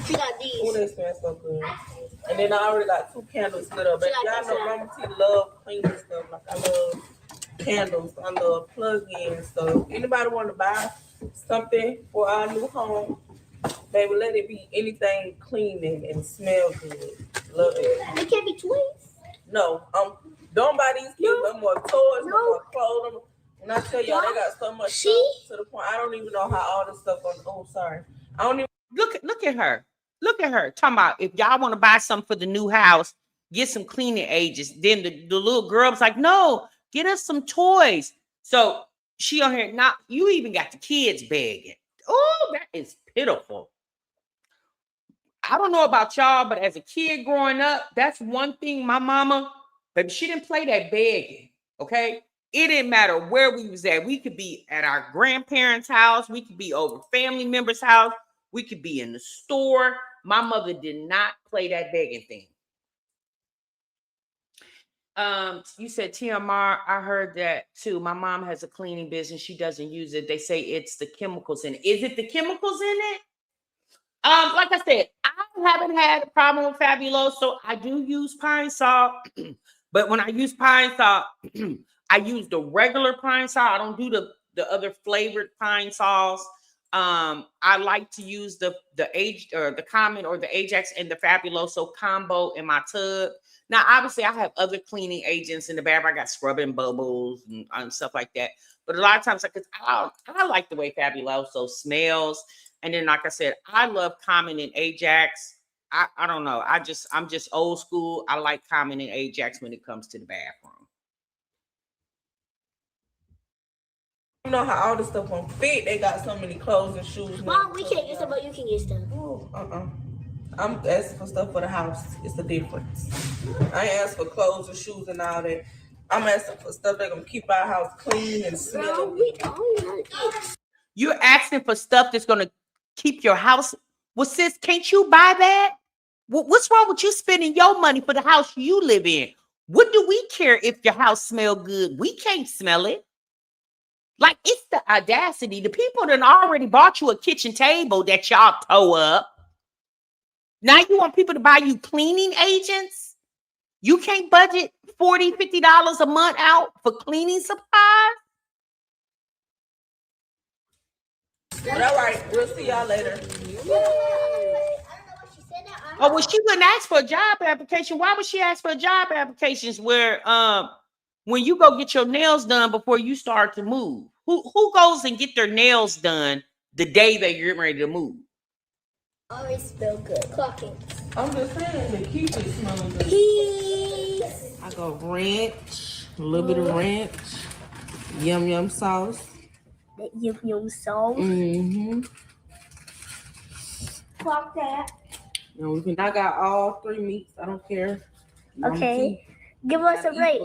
She got these. Oh, they smell so good. And then I already got 2 candles lit up. But y'all know Mama T love cleaning stuff. Like I love candles. I love plug-in stuff. Anybody want to buy something for our new home? Baby, let it be anything clean and smell good. Love it. They can't be twins. No, don't buy these kids no more toys, no more clothes. When I tell y'all, they got so much stuff to the point I don't even know how all this stuff on. Oh, sorry. I don't even look at her. Look at her. Talking about if y'all want to buy something for the new house, get some cleaning agents. Then the little girl was like, no, get us some toys. So she on here, now you even got the kids begging. Oh, that is pitiful. I don't know about y'all, but as a kid growing up, that's one thing my mama, baby, she didn't play that begging, okay? It didn't matter where we was at. We could be at our grandparents' house. We could be over family members' house. We could be in the store. My mother did not play that begging thing. You said TMR. I heard that too. My mom has a cleaning business. She doesn't use it. They say it's the chemicals in it. Is it the chemicals in it? Like I said, I haven't had a problem with Fabuloso. I do use pine sol, but when I use pine sol, I use the regular pine sol. I don't do the other flavored pine sols. I like to use the Common or the Ajax and the Fabuloso combo in my tub. Now, obviously, I have other cleaning agents in the bathroom. I got scrubbing bubbles and stuff like that. But a lot of times, I like the way Fabuloso smells. And then, like I said, I love Common and Ajax. I don't know. I'm just old school. I like Common and Ajax when it comes to the bathroom. You know how all this stuff won't fit. They got so many clothes and shoes. Mom, we can't get stuff, but you can get stuff. Oh, I'm asking for stuff for the house. It's the difference. I ain't asking for clothes and shoes and all that. I'm asking for stuff that's gonna keep our house clean and smelling. You're asking for stuff that's gonna keep your house. Well, sis, can't you buy that? What's wrong with you spending your money for the house you live in? What do we care if your house smells good? We can't smell it. Like, it's the audacity. The people that already bought you a kitchen table that y'all tow up. Now you want people to buy you cleaning agents? You can't budget $40, $50 a month out for cleaning supplies? But all right, we'll see y'all later. I don't know what she said that. Oh, well, she wouldn't ask for a job application. Why would she ask for a job applications where when you go get your nails done before you start to move? Who goes and get their nails done the day that you're getting ready to move? Always smell good. Clocking. I'm just saying to keep it smelling good. Peace. I go ranch, a little bit of ranch, yum sauce. That yum sauce. Mm-hmm. Clock that. And I got all 3 meats. I don't care. Okay. Give us a rate.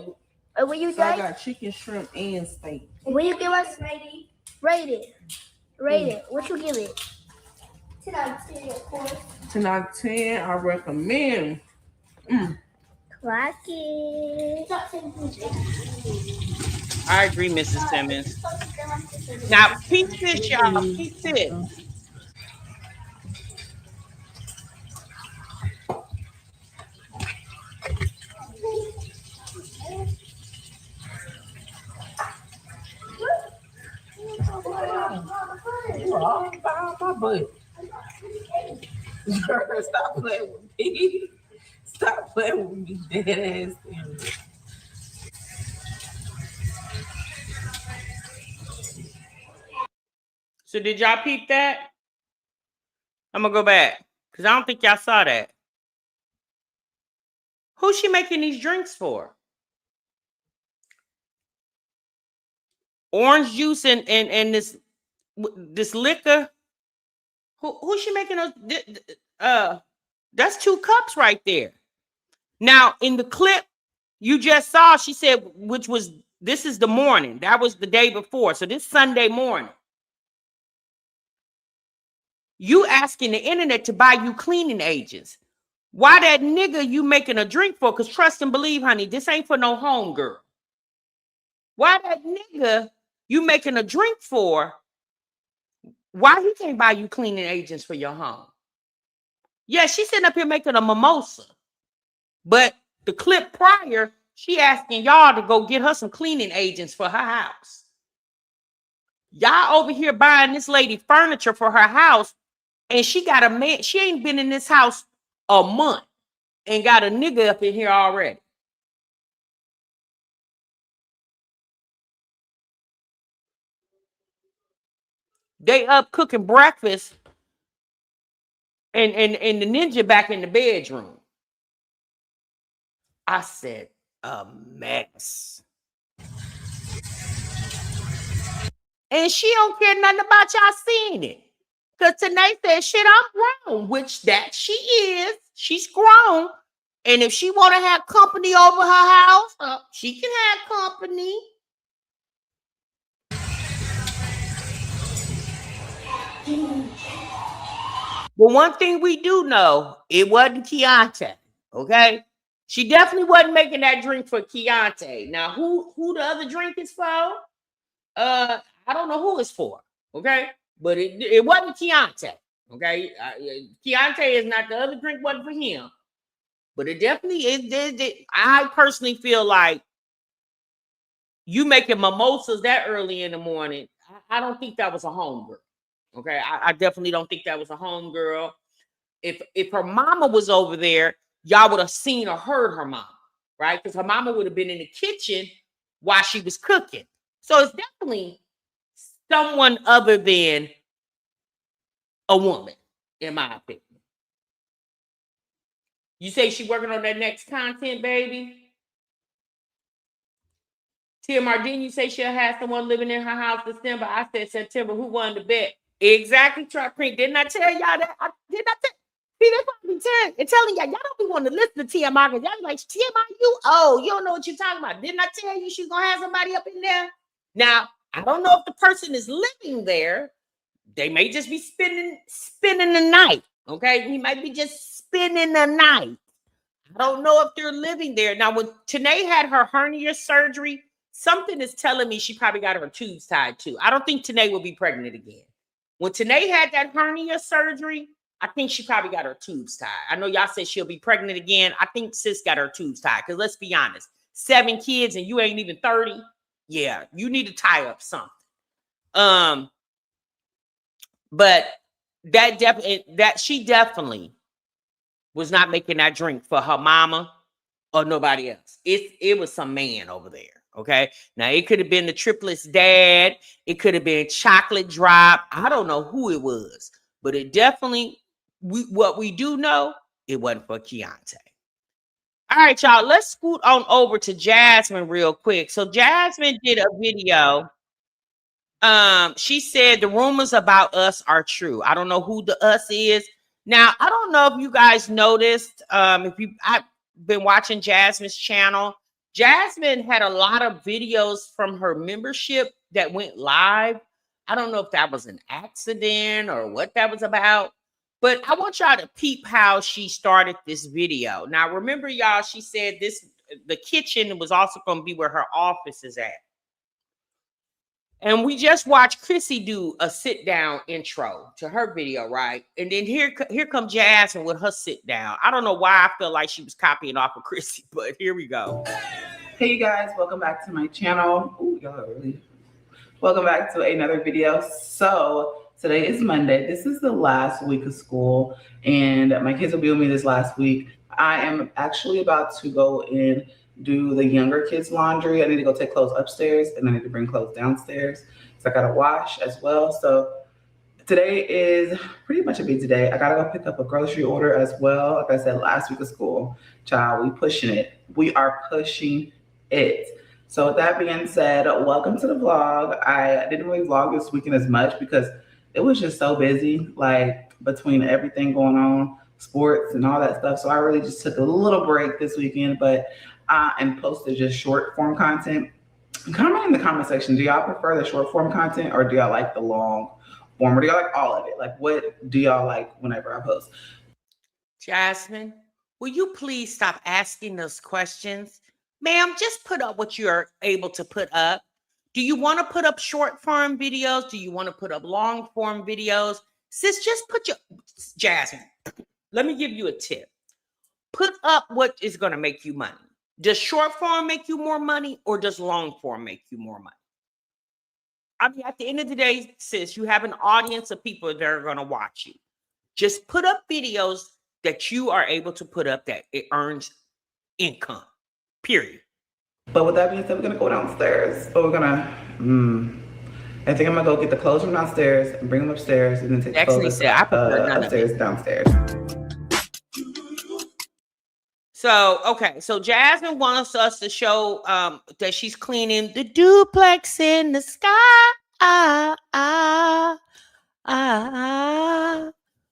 Will you I got chicken, shrimp, and steak. Will you give us rate it? What you give it? 10 out of 10, of course. 10 out of 10. I recommend. Clock it. I agree, Mrs. Simmons. Now, peep this, y'all. Peep this. You are all about my butt. Girl, stop playing with me. Stop playing with me, dead ass. So did y'all peep that? I'm gonna go back because I don't think y'all saw that. Who's she making these drinks for? Orange juice and this liquor. Who's she making those? That's 2 cups right there. Now in the clip you just saw, she said, this is the morning. That was the day before. So this Sunday morning. You asking the internet to buy you cleaning agents. Why that nigga you making a drink for? Because trust and believe, honey, this ain't for no home girl. Why that nigga you making a drink for? Why he can't buy you cleaning agents for your home? Yeah, she's sitting up here making a mimosa. But the clip prior, she asking y'all to go get her some cleaning agents for her house. Y'all over here buying this lady furniture for her house, and she got a man. She ain't been in this house a month and got a nigga up in here already. They up cooking breakfast and the ninja back in the bedroom. I said, a mess. And she don't care nothing about y'all seeing it. Because Tanae said, shit, I'm grown, which that she is. She's grown. And if she want to have company over her house, she can have company. But one thing we do know, it wasn't Keontae, okay? She definitely wasn't making that drink for Keontae. Now, who the other drink is for? I don't know who it's for, okay? But it wasn't Keontae, okay? Keontae is not, the other drink wasn't for him. But it definitely is. I personally feel like you making mimosas that early in the morning, I don't think that was a homegirl. Okay, I definitely don't think that was a homegirl. If her mama was over there, y'all would have seen or heard her mama, right? Because her mama would have been in the kitchen while she was cooking. So it's definitely someone other than a woman, in my opinion. You say she working on that next content, baby? Tia Mardine, you say she'll have someone living in her house December. I said September. Who won the bet? Exactly, Truck Creek. Didn't I tell y'all that? Didn't I tell? See, that's what I'm telling y'all. Y'all don't be wanting to listen to TMI because y'all be like, TMI, you don't know what you're talking about. Didn't I tell you she's gonna have somebody up in there? Now, I don't know if the person is living there. They may just be spending the night. Okay, he might be just spending the night. I don't know if they're living there. Now, when Tanae had her hernia surgery, something is telling me she probably got her tubes tied too. I don't think Tanae will be pregnant again. When Tanae had that hernia surgery, I think she probably got her tubes tied. I know y'all said she'll be pregnant again. I think sis got her tubes tied. Because let's be honest, 7 kids and you ain't even 30. Yeah, you need to tie up something. But she definitely was not making that drink for her mama or nobody else. It was some man over there. Okay. Now it could have been the triplets dad. It could have been Chocolate Drop. I don't know who it was, but it definitely, what we do know, it wasn't for Keontae. All right, y'all, let's scoot on over to Jasmine real quick. So Jasmine did a video. She said the rumors about us are true. I don't know who the us is. Now, I don't know if you guys noticed, I've been watching Jasmine's channel. Jasmine had a lot of videos from her membership that went live. I don't know if that was an accident or what that was about, but I want y'all to peep how she started this video. Now, remember, y'all, she said the kitchen was also going to be where her office is at. And we just watched Chrissy do a sit down intro to her video, right? And then here comes Jasmine with her sit down. I don't know why I feel like she was copying off of Chrissy, but here we go. Hey you guys, welcome back to my channel. Ooh, y'all are really... Welcome back to another video. So today is Monday. This is the last week of school, and my kids will be with me this last week. I am actually about to go and do the younger kids' laundry. I need to go take clothes upstairs, and I need to bring clothes downstairs. So I gotta wash as well. So today is pretty much a busy day. I gotta go pick up a grocery order as well. Like I said, last week of school, child, we pushing it. We are pushing it. So with that being said, welcome to the vlog. I didn't really vlog this weekend as much because it was just so busy, like between everything going on, sports and all that stuff. So I really just took a little break this weekend, but and posted just short form content. Comment in the comment section, do y'all prefer the short form content or do y'all like the long form, or do y'all like all of it? Like, what do y'all like whenever I post? Jasmine, will you please stop asking those questions? Ma'am, just put up what you're able to put up. Do you want to put up short form videos? Do you want to put up long form videos? Sis, just put your... Jasmine, let me give you a tip. Put up what is going to make you money. Does short form make you more money, or does long form make you more money? I mean, at the end of the day, sis, you have an audience of people that are going to watch you. Just put up videos that you are able to put up that it earns income, period. But with that being said, we're going to go downstairs. But we're going to, I think I'm going to go get the clothes from downstairs and bring them upstairs and then take the clothes upstairs, downstairs. So, okay. So Jasmine wants us to show that she's cleaning the duplex in the sky.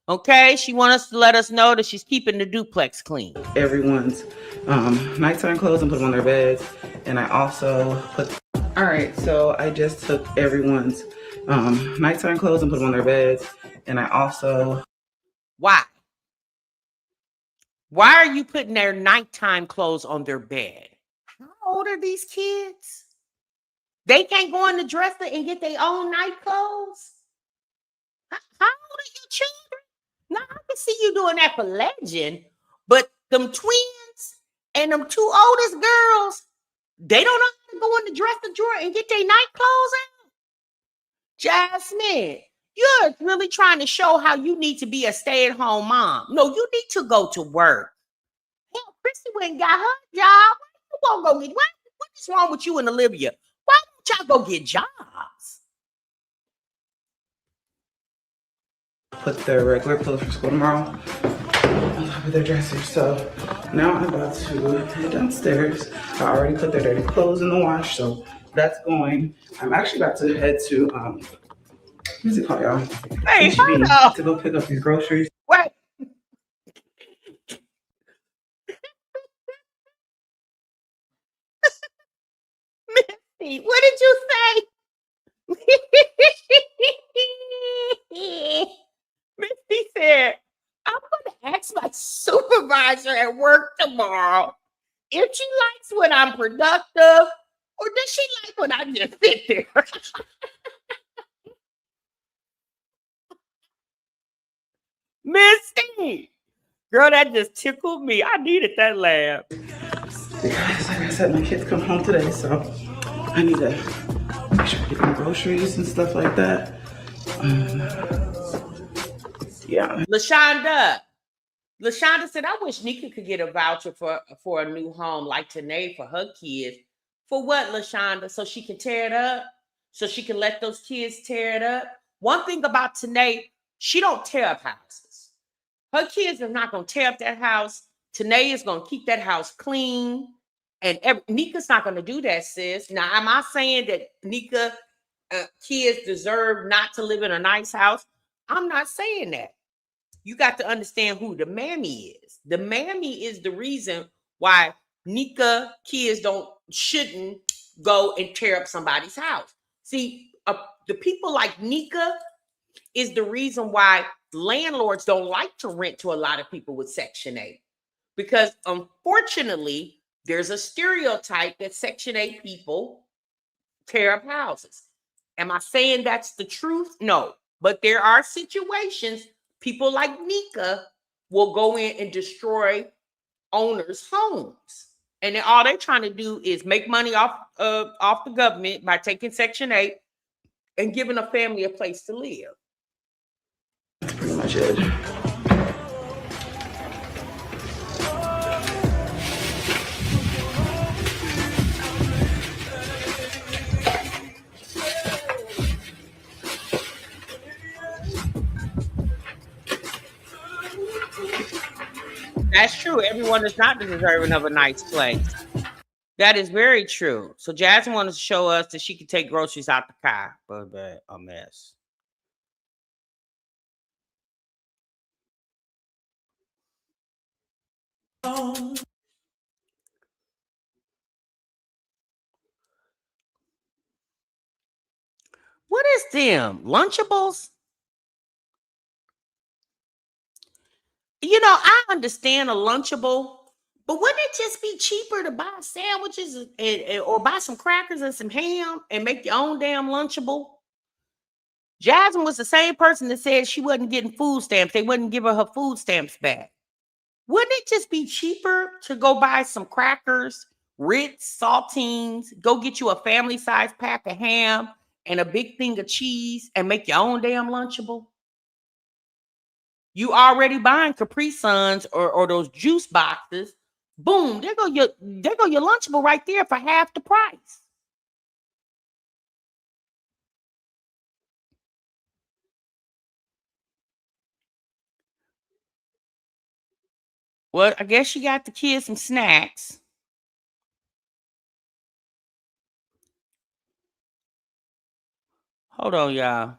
Okay. She wants us to let us know that she's keeping the duplex clean. Everyone's nighttime clothes and put them on their beds. And I also put... All right. So I just took everyone's nighttime clothes and put them on their beds. And I also... Why? Why are you putting their nighttime clothes on their bed? How old are these kids? They can't go in the dresser and get their own night clothes? How old are your children? Now, I can see you doing that for Legend, but them twins and them two oldest girls, they don't know how to go in the dresser drawer and get their night clothes out? Jasmine, you're really trying to show how you need to be a stay-at-home mom. No, you need to go to work. Hell, Chrissy went and got her job. Why you won't go get? What is wrong with you and Olivia? Why don't y'all go get jobs? Put their regular clothes for school tomorrow on top of their dressers. So now I'm about to head downstairs. I already put their dirty clothes in the wash, so that's going. I'm actually about to head to what's it called, y'all? Hey, HB to go pick up these groceries. Wait. Missy, what did you say? Missy said, I'm going to ask my supervisor at work tomorrow if she likes when I'm productive, or does she like when I just sit there? Misty, girl, that just tickled me. I needed that laugh. Because, like I said, my kids come home today, so I need to make sure I get my groceries and stuff like that. Yeah. LaShonda, LaShonda said, I wish Nika could get a voucher for a new home like Tanae for her kids. For what, LaShonda? So she can tear it up? So she can let those kids tear it up? One thing about Tanae, she don't tear up houses. Her kids are not going to tear up that house. Tanae is going to keep that house clean. And Nika's not going to do that, sis. Now, am I saying that Nika kids deserve not to live in a nice house? I'm not saying that. You got to understand who the mammy is. The mammy is the reason why Nika kids shouldn't go and tear up somebody's house. See, the people like Nika is the reason why landlords don't like to rent to a lot of people with Section 8. Because unfortunately, there's a stereotype that Section 8 people tear up houses. Am I saying that's the truth? No. But there are situations people like Nika will go in and destroy owners' homes. And then all they're trying to do is make money off the government by taking Section 8 and giving a family a place to live. That's pretty much it. That's true. Everyone is not deserving of a nice place. That is very true. So Jasmine wanted to show us that she could take groceries out the car, but a mess. What is them? Lunchables? You know, I understand a Lunchable, but wouldn't it just be cheaper to buy sandwiches or buy some crackers and some ham and make your own damn Lunchable? Jasmine was the same person that said she wasn't getting food stamps. They wouldn't give her food stamps back. Wouldn't it just be cheaper to go buy some crackers, Ritz, saltines, go get you a family-sized pack of ham and a big thing of cheese and make your own damn Lunchable? You already buying Capri Suns or those juice boxes. Boom, there go your Lunchable right there for half the price. Well, I guess you got the kids some snacks. Hold on, y'all.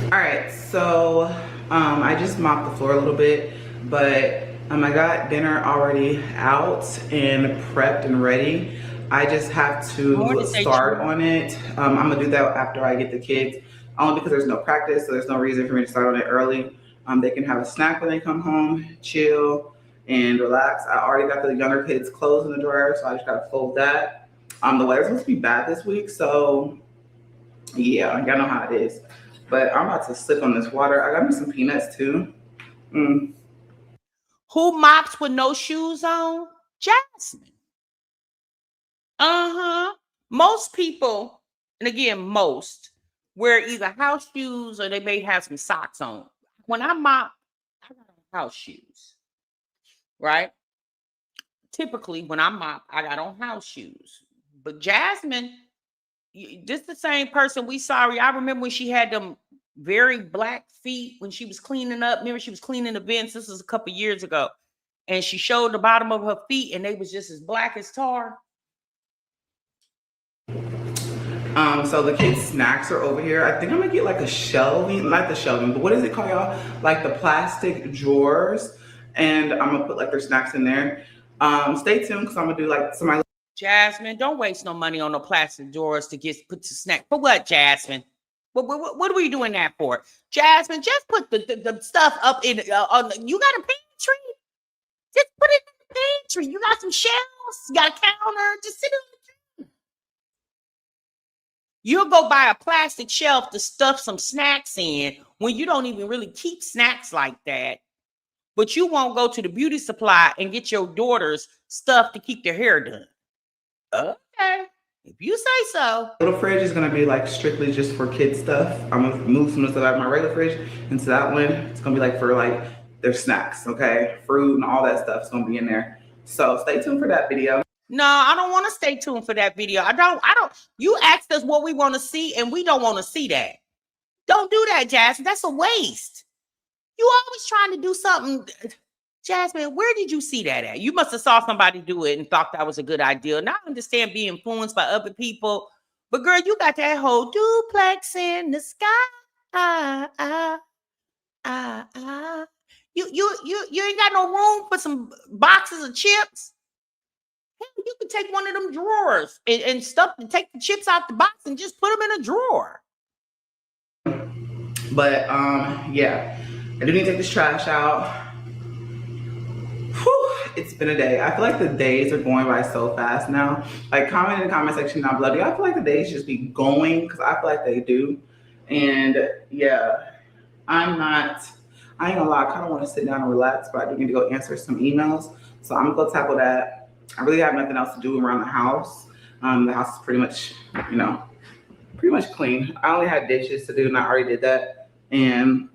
All right, so I just mopped the floor a little bit, but I got dinner already out and prepped and ready. I just have to start on it. I'm gonna do that after I get the kids, only because there's no practice, so there's no reason for me to start on it early. They can have a snack when they come home, chill and relax. I already got the younger kids' clothes in the dryer, so I just gotta fold that. The weather's supposed to be bad this week, so yeah, y'all know how it is. But I'm about to sip on this water. I got me some peanuts too. Who mops with no shoes on? Jasmine. Most people, and again, most wear either house shoes or they may have some socks on. When I mop, I got on house shoes, right? Typically, when I mop, I got on house shoes. But Jasmine, this the same person we saw. I remember when she had them very black feet when she was cleaning up. Remember, she was cleaning the vents. This was a couple years ago. And she showed the bottom of her feet and they was just as black as tar. So the kids' snacks are over here. I think I'm gonna get like a shelving, not the shelving, but what does it call, y'all? Like the plastic drawers. And I'm gonna put like their snacks in there. Stay tuned because I'm gonna do like some. Jasmine, don't waste no money on no plastic drawers to put the snack. For what, Jasmine? What are we doing that for? Jasmine, just put the stuff up in, you got a pantry? Just put it in the pantry. You got some shelves, you got a counter, just sit on the counter. You'll go buy a plastic shelf to stuff some snacks in when you don't even really keep snacks like that. But you won't go to the beauty supply and get your daughters stuff to keep their hair done. Okay. If you say so. Little fridge is gonna be like strictly just for kids stuff. I'm gonna move some of the stuff out of my regular fridge into that one. It's gonna be like for like their snacks, okay? Fruit and all that stuff's gonna be in there. So stay tuned for that video. No, I don't want to stay tuned for that video. I don't. You asked us what we want to see, and we don't want to see that. Don't do that, Jasmine. That's a waste. You always trying to do something. Jasmine, where did you see that at? You must have saw somebody do it and thought that was a good idea. Now I understand being influenced by other people, but girl, you got that whole duplex in the sky. You ain't got no room for some boxes of chips. Hell, you could take one of them drawers and stuff and take the chips out the box and just put them in a drawer. But yeah, I do need to take this trash out. Whew, it's been a day. I feel like the days are going by so fast now. Like, comment in the comment section down below. Do y'all feel like the days just be going? Because I feel like they do. And yeah, I ain't gonna lie, I kind of want to sit down and relax, but I do need to go answer some emails. So I'm gonna go tackle that. I really have nothing else to do around the house. The house is pretty much, pretty much clean. I only had dishes to do and I already did that. And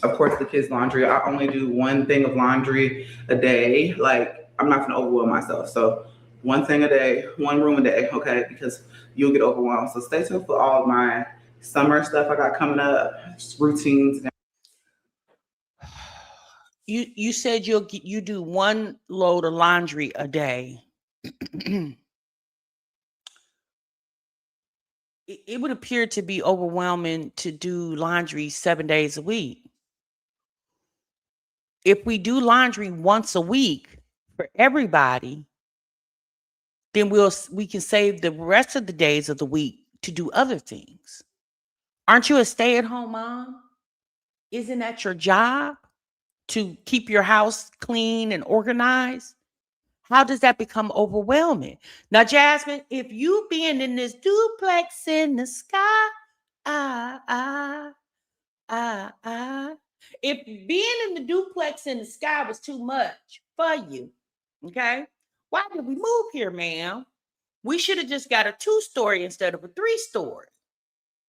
of course, the kids' laundry. I only do one thing of laundry a day. Like, I'm not gonna overwhelm myself. So one thing a day, one room a day, okay? Because you'll get overwhelmed. So stay tuned for all of my summer stuff I got coming up, routines. You said you do one load of laundry a day. It would appear to be overwhelming to do laundry 7 days a week. If we do laundry once a week for everybody, then we can save the rest of the days of the week to do other things. Aren't you a stay-at-home mom? Isn't that your job to keep your house clean and organized? How does that become overwhelming? Now, Jasmine, if you being in this duplex in the sky, if being in the duplex in the sky was too much for you, okay, why did we move here, ma'am? We should have just got a 2-story instead of a 3-story.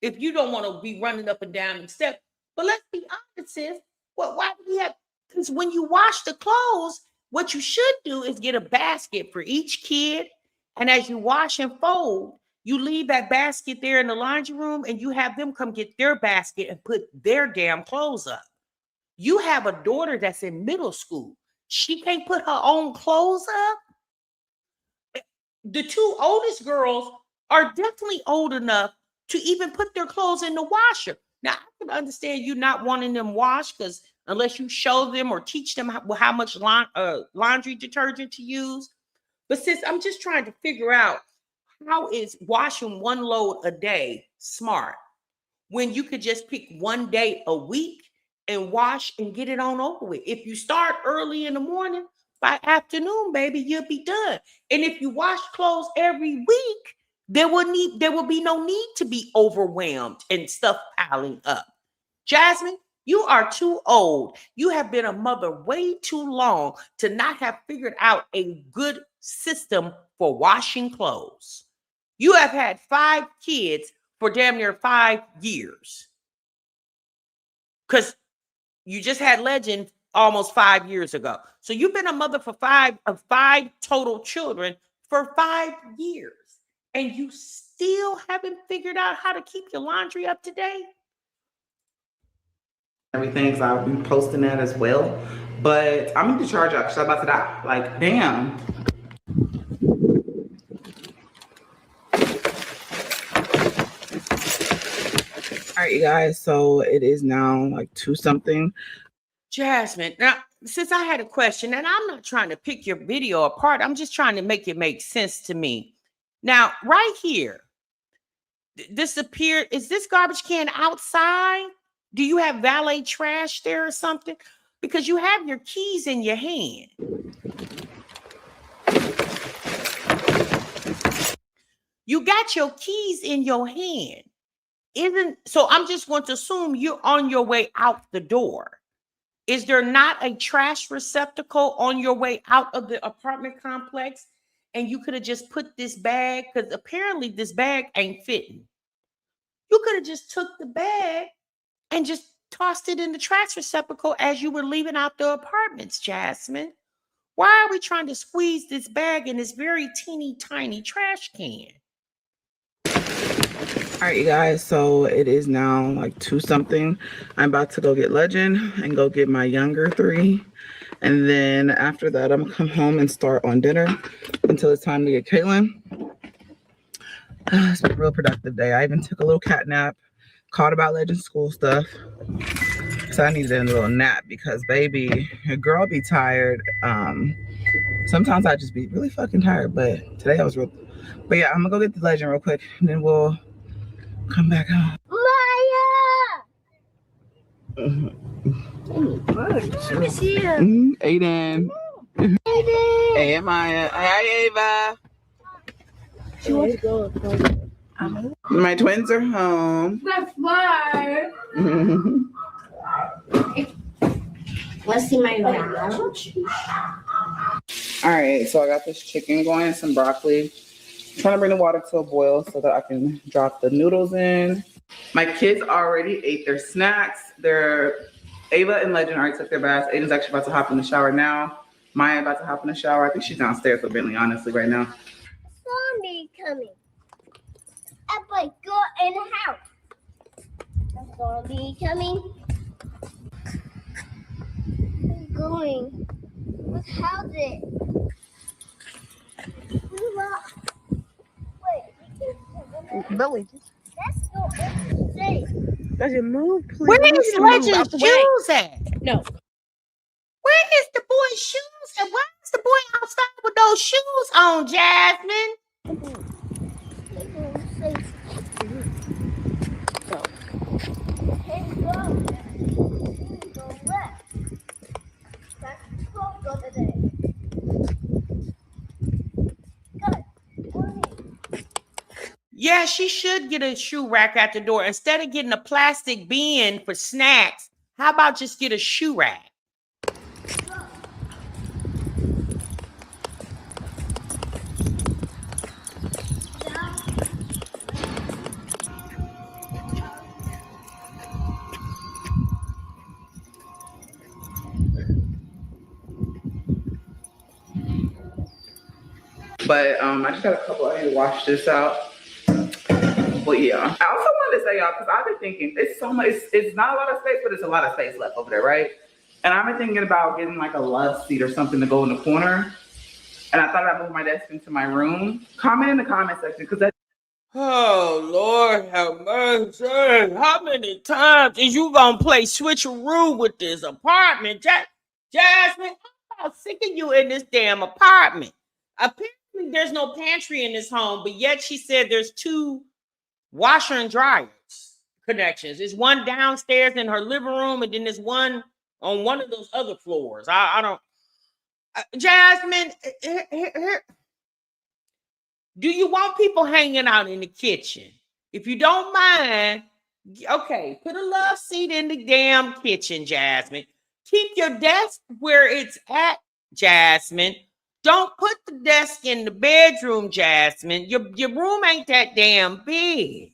If you don't want to be running up and down the steps. But let's be honest, sis. Why do we have? Because when you wash the clothes, what you should do is get a basket for each kid. And as you wash and fold, you leave that basket there in the laundry room and you have them come get their basket and put their damn clothes up. You have a daughter that's in middle school. She can't put her own clothes up. The 2 oldest girls are definitely old enough to even put their clothes in the washer. Now, I can understand you not wanting them washed because unless you show them or teach them how much laundry detergent to use. But sis, I'm just trying to figure out, how is washing one load a day smart when you could just pick one day a week and wash and get it on over with? If you start early in the morning, by afternoon, baby, you'll be done. And if you wash clothes every week, there will be no need to be overwhelmed and stuff piling up. Jasmine, you are too old. You have been a mother way too long to not have figured out a good system for washing clothes. You have had 5 kids for damn near 5 years. Because you just had Legend almost 5 years ago. So you've been a mother for 5 total children for 5 years. And you still haven't figured out how to keep your laundry up to date? Everything, so I'll be posting that as well. But I'm going to charge up because I'm about to die. Like, damn. All right, you guys. So it is now like 2-something. Jasmine, now, since I had a question, and I'm not trying to pick your video apart, I'm just trying to make it make sense to me. Now, right here, is this garbage can outside? Do you have valet trash there or something? Because you have your keys in your hand. You got your keys in your hand. So I'm just going to assume you're on your way out the door. Is there not a trash receptacle on your way out of the apartment complex? and you could have just put this bag, because apparently this bag ain't fitting. You could have just took the bag and just tossed it in the trash receptacle as you were leaving out the apartments, Jasmine. Why are we trying to squeeze this bag in this very teeny tiny trash can? All right, you guys, so it is now like 2 something. I'm about to go get Legend and go get my younger 3. And then after that, I'm gonna come home and start on dinner until it's time to get Caitlin. It's been a real productive day. I even took a little cat nap, caught about Legend school stuff. So I needed a little nap because, baby, your girl be tired. Sometimes I just be really fucking tired, but today I was real. But yeah, I'm gonna go get the Legend real quick, and then we'll come back home. Maya! Let me see you. Aiden. Hey, Maya. Hi, Ava. She wants to go. My twins are home. That's why. Let's see my round. All right, so I got this chicken going, some broccoli. I'm trying to bring the water to a boil so that I can drop the noodles in. My kids already ate their snacks. Ava and Legend already took their baths. Aiden's actually about to hop in the shower now. Maya about to hop in the shower. I think she's downstairs with Bentley, honestly, right now. Zombie coming. Everybody go in the house. A zombie coming. I'm going. What house it? Wait, Billy, let's go inside. does it move, please? Where You is need to move out Legend's the way. shoes at? No. Where is the boy's shoes? And why is the boy outside with those shoes on, Jasmine? Let's go inside. Go. Hey, go. Go left. That's go today. Yeah, she should get a shoe rack at the door. Instead of getting a plastic bin for snacks, how about just get a shoe rack? But I just got a couple. I need to wash this out. But yeah, I also wanted to say, y'all, because I've been thinking it's so much. It's not a lot of space, but it's a lot of space left over there, right? And I've been thinking about getting like a love seat or something to go in the corner. And I thought I'd move my desk into my room. Comment in the comment section because that. Oh, Lord have mercy. How many times is you gonna play switcheroo with this apartment? Jasmine, I'm about sick of you in this damn apartment. Apparently, there's no pantry in this home, but yet she said there's 2 washer and dryers connections. There's one downstairs in her living room, and then there's one on one of those other floors. I don't. Jasmine, do you want people hanging out in the kitchen? If you don't mind, okay, put a love seat in the damn kitchen, Jasmine. Keep your desk where it's at, Jasmine. Don't put the desk in the bedroom, Jasmine. Your room ain't that damn big.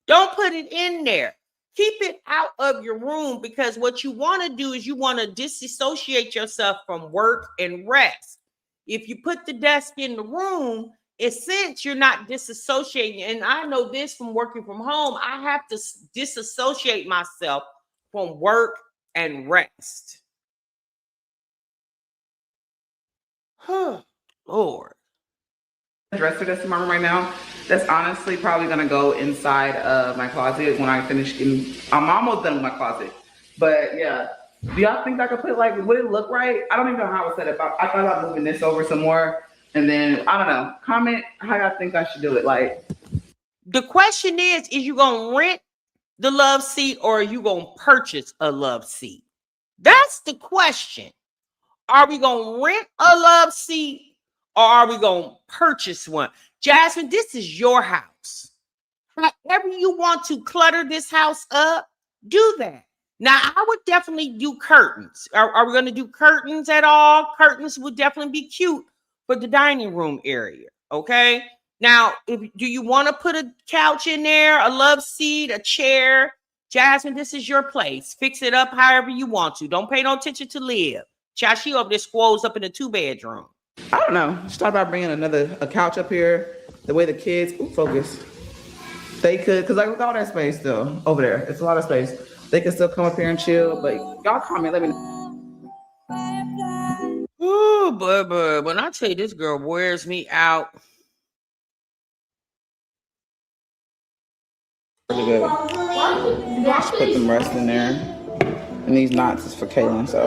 Don't put it in there. Keep it out of your room, because what you want to do is you want to disassociate yourself from work and rest. If you put the desk in the room, it's since you're not disassociating. And I know this from working from home. I have to disassociate myself from work and rest. Lord. Dresser that's in my room right now, that's honestly probably gonna go inside of my closet when I finish getting. I'm almost done with my closet, but yeah. Do y'all think I could put, like, would it look right? I don't even know how I would set it up. I thought about moving this over some more, and then I don't know. Comment how y'all think I should do it. Like, the question is you gonna rent the love seat or are you gonna purchase a love seat? That's the question. Are we gonna rent a love seat or are we gonna purchase one? Jasmine, this is your house. However you want to clutter this house up, do that. Now, I would definitely do curtains. Are we going to do curtains at all? Curtains would definitely be cute for the dining room area. Okay. Now, do you want to put a couch in there, a love seat, a chair? Jasmine, this is your place. Fix it up however you want to. Don't pay no attention to Liv. Child, she over there squoze up in the 2-bedroom. I don't know. Just thought about bringing a couch up here. The way the kids, focus. They could, because like with all that space still over there, it's a lot of space. They can still come up here and chill, but y'all comment, let me know. Ooh, but when I tell you this girl wears me out. Really good. Just put them rest in there. And these knots is for Kaylin, so.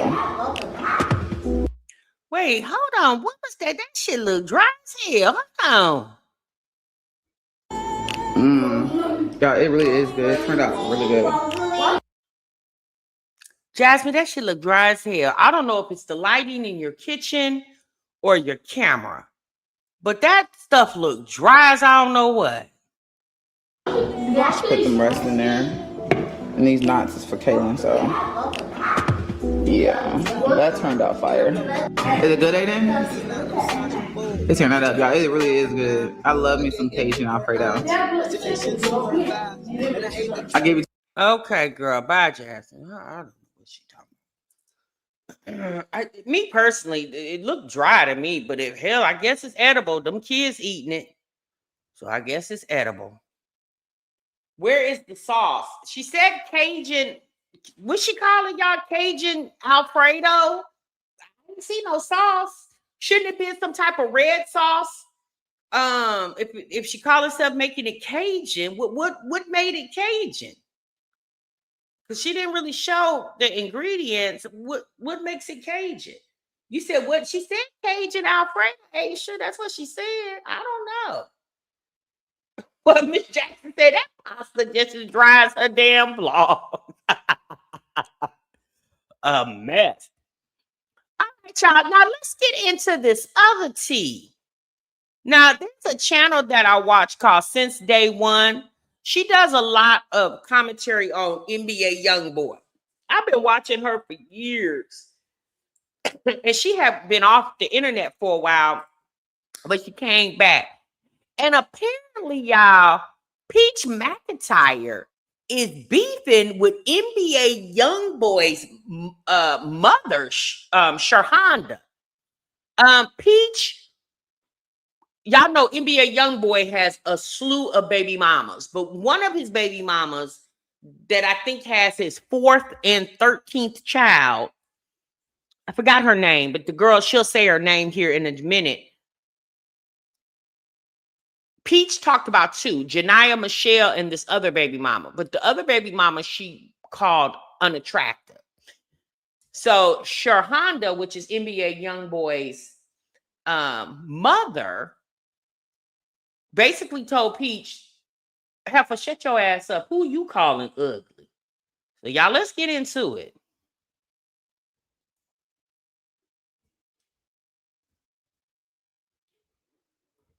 Wait, hold on. What was that? That shit look dry as hell. Hold on. Yeah, it really is good. It turned out really good. Jasmine, that shit look dry as hell. I don't know if it's the lighting in your kitchen or your camera, but that stuff look dry as I don't know what. Just put them rest in there. And these knots is for Kaylin, so. Yeah, that turned out fire. Is it good, Aiden? It turned out up, y'all. It really is good. I love me some Cajun Alfredo. I gave you. Okay, girl. Bye, Jasmine. I don't know what she talking about. Me personally, it looked dry to me, but if hell, I guess it's edible. Them kids eating it, so I guess it's edible. Where is the sauce? She said Cajun. What's she calling y'all? Cajun Alfredo? I didn't see no sauce. Shouldn't it be some type of red sauce? If she called herself making it Cajun, what made it Cajun? Because she didn't really show the ingredients. What makes it Cajun? You said what? She said Cajun Alfredo. Hey, sure, that's what she said. I don't know. Well, Miss Jackson said that pasta just as dry as her damn blog. A mess. All right, y'all. Now let's get into this other tea. Now, there's a channel that I watch called Since Day One. She does a lot of commentary on NBA Youngboy. I've been watching her for years. And she had been off the internet for a while, but she came back. And apparently, y'all, Peach McIntyre is beefing with NBA Youngboy's mother, Sharhonda. Peach, y'all know NBA Youngboy has a slew of baby mamas, but one of his baby mamas that I think has his 4th and 13th child, I forgot her name, but the girl, she'll say her name here in a minute. Peach talked about 2, Janiyah Michelle and this other baby mama. But the other baby mama she called unattractive. So Sharhonda, which is NBA Youngboy's mother, basically told Peach, Heifer, shut your ass up. Who you calling ugly? So y'all, let's get into it.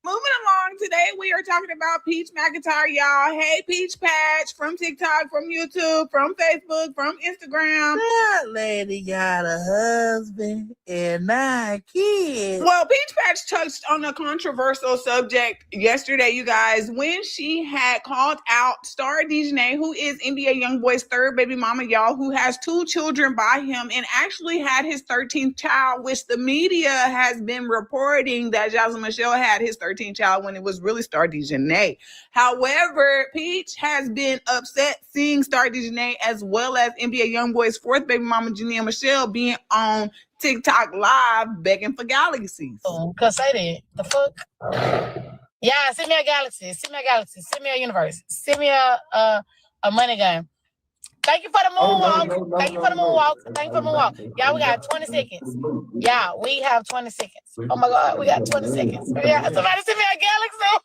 Moving along today, we are talking about Peach McIntyre, y'all. Hey, Peach Patch from TikTok, from YouTube, from Facebook, from Instagram. That lady got a husband and 9 kids. Well, Peach Patch touched on a controversial subject yesterday, you guys, when she had called out Star Dejanay, who is NBA Youngboy's 3rd baby mama, y'all, who has 2 children by him and actually had his 13th child, which the media has been reporting that Jasmine Michelle had his 13th child when it was really Star Dejanay. However, Peach has been upset seeing Star Dejanay as well as NBA Youngboy's 4th baby mama, Janiyah Michelle, being on TikTok live begging for galaxies. Cause say that. The fuck? Yeah, send me a galaxy. Send me a galaxy. Send me a universe. Send me a money game. Thank you for the moonwalk. Thank you for the moonwalk. Thank you for the moonwalk. Y'all, we got 20 seconds. Yeah, we have 20 seconds. Oh my God, we got 20 seconds. Yeah, somebody send me a galaxy.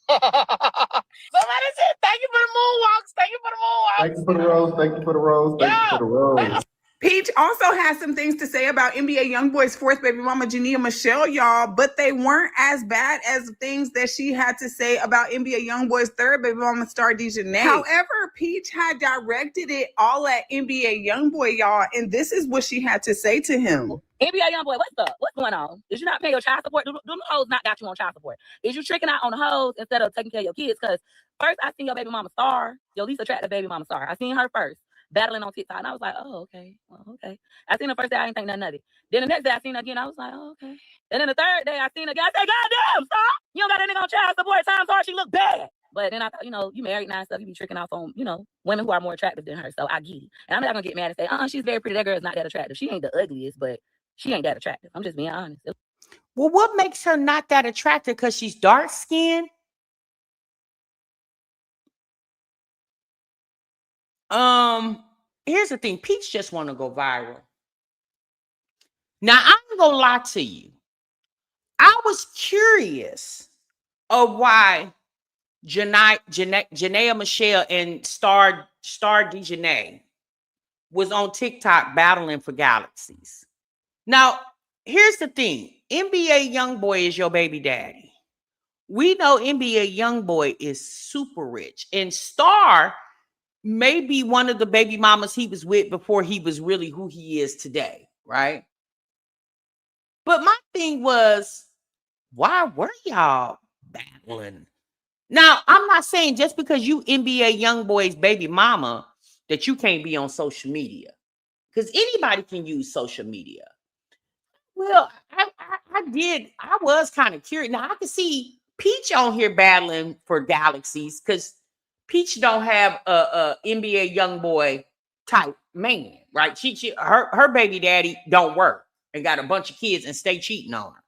Somebody said, thank you for the moonwalks. Thank you for the moonwalks. Thank you for the rose. Thank you for the rose. Thank you for the rose. Peach also has some things to say about NBA Youngboy's fourth baby mama, Jania Michelle, y'all, but they weren't as bad as things that she had to say about NBA Youngboy's third baby mama, Star Dejanay. However, Peach had directed it all at NBA Youngboy, y'all, and this is what she had to say to him. NBA Youngboy, what's up? What's going on? Is you not paying your child support? Do the hoes not got you on child support? Is you tricking out on the hoes instead of taking care of your kids? Because first I seen your baby mama Star, your least attractive baby mama Star. I seen her first battling on TikTok, and I was like, oh, okay. Well, okay. I seen her first day, I didn't think nothing of it. Then the next day I seen her again, I was like, oh, okay. And then the third day I seen her again, I said, goddamn, Star, you don't got that nigga on child support. Times hard, she look bad. But then I thought, you married now and stuff, you be tricking off on, women who are more attractive than her. So I get it. And I'm not gonna get mad and say, she's very pretty. That girl's not that attractive. She ain't the ugliest, but she ain't that attractive. I'm just being honest. Well, what makes her not that attractive? Because she's dark skinned? Here's the thing. Peach just want to go viral. Now, I'm not gonna lie to you. I was curious of why Janaea Michelle and Star Dejanay was on TikTok battling for galaxies. Now, here's the thing. NBA Youngboy is your baby daddy. We know NBA Youngboy is super rich. And Star may be one of the baby mamas he was with before he was really who he is today, right? But my thing was, why were y'all battling? Now, I'm not saying just because you NBA Youngboy's baby mama that you can't be on social media. Because anybody can use social media. Well, I was kind of curious. Now, I can see Peach on here battling for galaxies because Peach don't have a NBA Youngboy type man, right? Her baby daddy don't work and got a bunch of kids and stay cheating on her.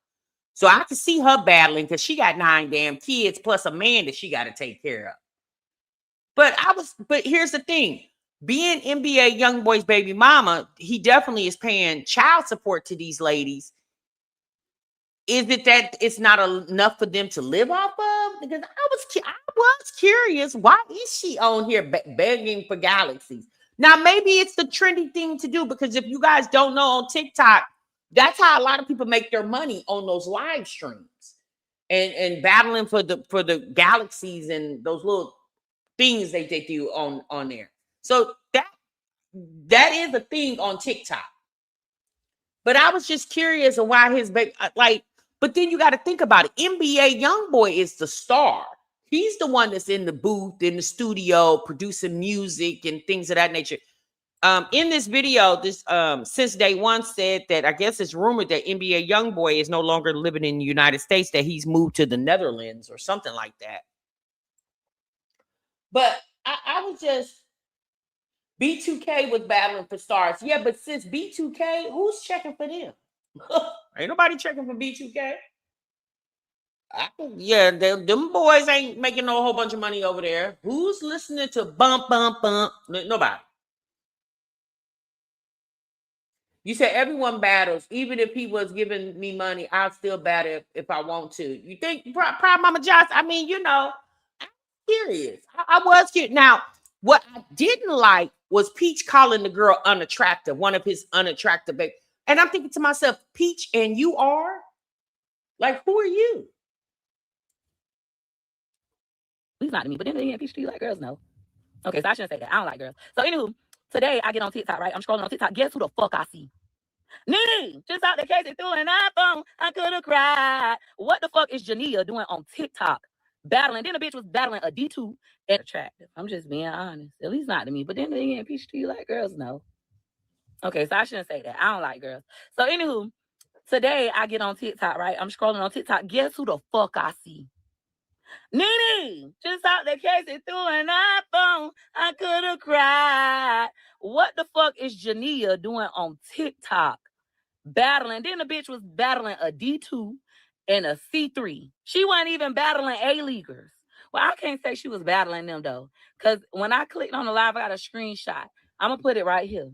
So I can see her battling because she got 9 damn kids plus a man that she got to take care of. But here's the thing. Being NBA Youngboy's baby mama, he definitely is paying child support to these ladies. Is it that it's not enough for them to live off of? Because I was curious, why is she on here begging for galaxies? Now, maybe it's the trendy thing to do, because if you guys don't know, on TikTok, that's how a lot of people make their money, on those live streams and battling for the galaxies and those little things they do on there. So that is a thing on TikTok. But I was just curious of why his baby, but then you got to think about it. NBA Youngboy is the star. He's the one that's in the booth, in the studio, producing music and things of that nature. In this video, this Since Day One said that I guess it's rumored that NBA Youngboy is no longer living in the United States, that he's moved to the Netherlands or something like that. But I was just, B2K was battling for stars. Yeah, but since B2K, who's checking for them? Ain't nobody checking for B2K. Them boys ain't making no whole bunch of money over there. Who's listening to bump, bump, bump? Nobody. You said everyone battles. Even if he was giving me money, I'll still battle if I want to. You think, Proud Mama Joss? I mean, I'm curious. I was curious. Now, what I didn't like was Peach calling the girl unattractive, one of his unattractive babies. And I'm thinking to myself, Peach, and you are? Like, who are you? He's not to me, but then again, Peach, do you like girls? No. Okay, so I shouldn't say that. I don't like girls. So anywho, today I get on TikTok, right? I'm scrolling on TikTok. Guess who the fuck I see? Nene, just out the case through an iPhone. I could have cried. What the fuck is Jania doing on TikTok? Battling. Then the bitch was battling a D2 and attractive. I'm just being honest. At least not to me. But then again, Peach, do you like girls? No. Okay, so I shouldn't say that. I don't like girls. So anywho, today I get on TikTok, right? I'm scrolling on TikTok. Guess who the fuck I see? Nene, just out the case through an iPhone. I could have cried. What the fuck is Jania doing on TikTok? Battling. Then the bitch was battling a D2 and a C3. She wasn't even battling A-leaguers. Well, I can't say she was battling them, though, because when I clicked on the live, I got a screenshot. I'm going to put it right here.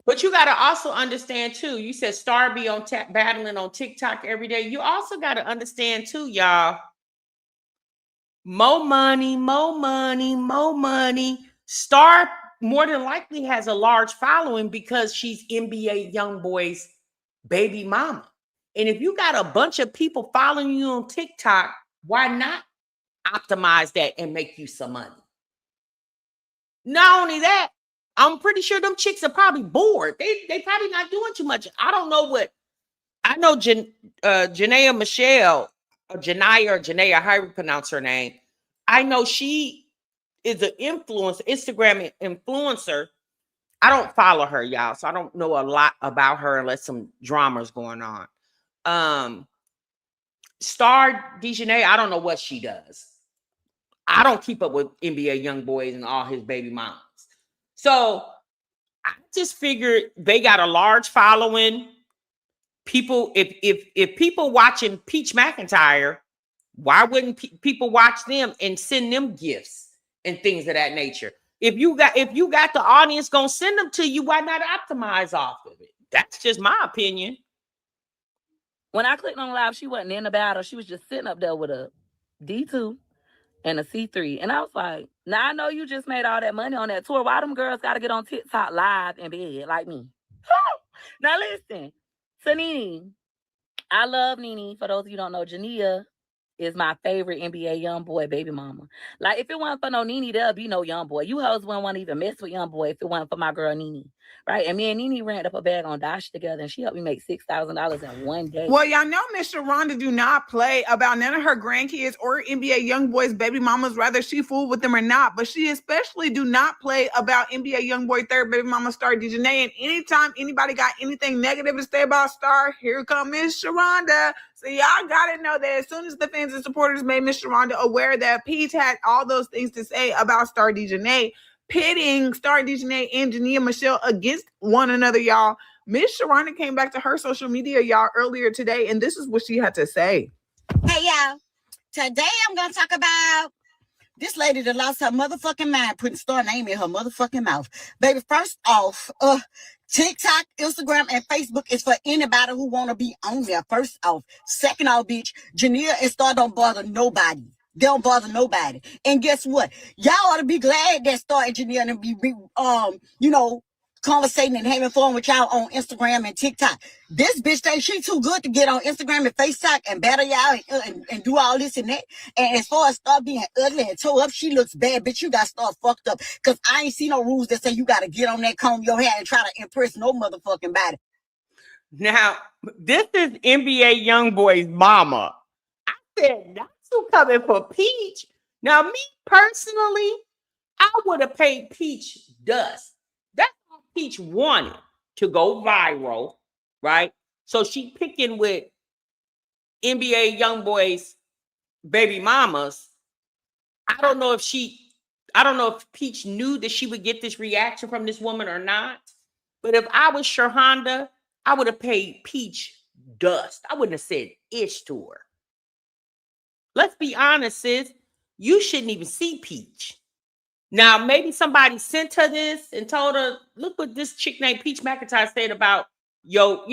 But you got to also understand, too, you said Star be on battling on TikTok every day. You also got to understand, too, y'all, more money, more money, more money. Star more than likely has a large following because she's NBA Youngboy's baby mama. And if you got a bunch of people following you on TikTok, why not optimize that and make you some money? Not only that, I'm pretty sure them chicks are probably bored. They probably not doing too much. I don't know what. I know Janaea Michelle, or Janaea, how you pronounce her name. I know she is an influencer, Instagram influencer. I don't follow her, y'all, so I don't know a lot about her unless some drama's going on. Star Dejanay, I don't know what she does. I don't keep up with NBA Youngboy and all his baby mamas. So I just figured they got a large following. People, if people watching Peach McIntyre, why wouldn't people watch them and send them gifts and things of that nature? If you got the audience gonna send them to you, why not optimize off of it? That's just my opinion. When I clicked on live, she wasn't in the battle. She was just sitting up there with a D2 and a C3. And I was like, now I know you just made all that money on that tour. Why them girls got to get on TikTok live in bed like me? Now listen, so Nene, I love Nene. For those of you who don't know, Jania is my favorite NBA Youngboy baby mama. Like, if it wasn't for no Nene, there'll be no Youngboy. You hoes wouldn't want to even mess with Youngboy if it wasn't for my girl Nene. Right? And me and Nene ran up a bag on Dash together, and she helped me make $6,000 in one day. Well, y'all know Miss Sharonda do not play about none of her grandkids or NBA Youngboy's baby mamas, whether she fooled with them or not. But she especially do not play about NBA Youngboy third baby mama Star Dejanay. And anytime anybody got anything negative to say about Star, here come Miss Sharonda. So y'all gotta know that as soon as the fans and supporters made Miss Sharonda aware that Peach had all those things to say about Star Dejanay, pitting Star Dejanay and Janaea Michelle against one another, y'all, Miss Sharonda came back to her social media, y'all, earlier today, and this is what she had to say. Hey, y'all. Today I'm gonna talk about this lady that lost her motherfucking mind putting Star name in her motherfucking mouth. Baby, first off, TikTok, Instagram, and Facebook is for anybody who want to be on there. First off. Second off, bitch, Janaea and Star don't bother nobody. They don't bother nobody. And guess what? Y'all ought to be glad that Star and Janaea and be conversating and having fun with y'all on Instagram and TikTok. This bitch thinks she too good to get on Instagram and FaceTime and battle y'all and do all this and that. And as far as Star being ugly and toe up, she looks bad. Bitch, you got Star fucked up. Because I ain't see no rules that say you got to get on that, comb your hair, and try to impress no motherfucking body. Now, this is NBA Youngboy's mama. I said, not you coming for Peach. Now, me personally, I would have paid Peach dust. That's all Peach wanted, to go viral, right? So she picking with NBA Youngboy's baby mamas. I don't know if Peach knew that she would get this reaction from this woman or not. But if I was Sharonda, I would have paid Peach dust. I wouldn't have said ish to her. Let's be honest, sis. You shouldn't even see Peach. Now, maybe somebody sent her this and told her, look what this chick named Peach McIntyre said about your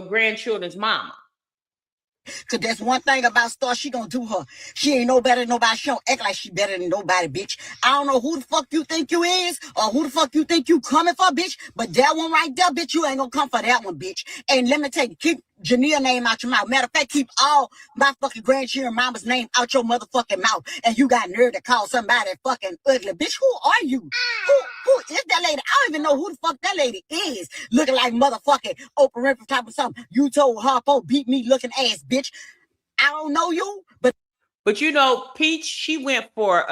grandchildren's mama. Because there's one thing about Star, she gonna do her. She ain't no better than nobody. She don't act like she better than nobody, bitch. I don't know who the fuck you think you is or who the fuck you think you coming for, bitch. But that one right there, bitch, you ain't gonna come for that one, bitch. And let me tell you, keep Janaea name out your mouth. Matter of fact, keep all my fucking grandchildren mama's name out your motherfucking mouth. And you got nerve to call somebody fucking ugly. Bitch, who are you? Who is that lady? I don't even know who the fuck that lady is. Looking like motherfucking Oprah Winfrey type of something. You told Harpo beat me looking ass, bitch. I don't know you, but Peach, she went for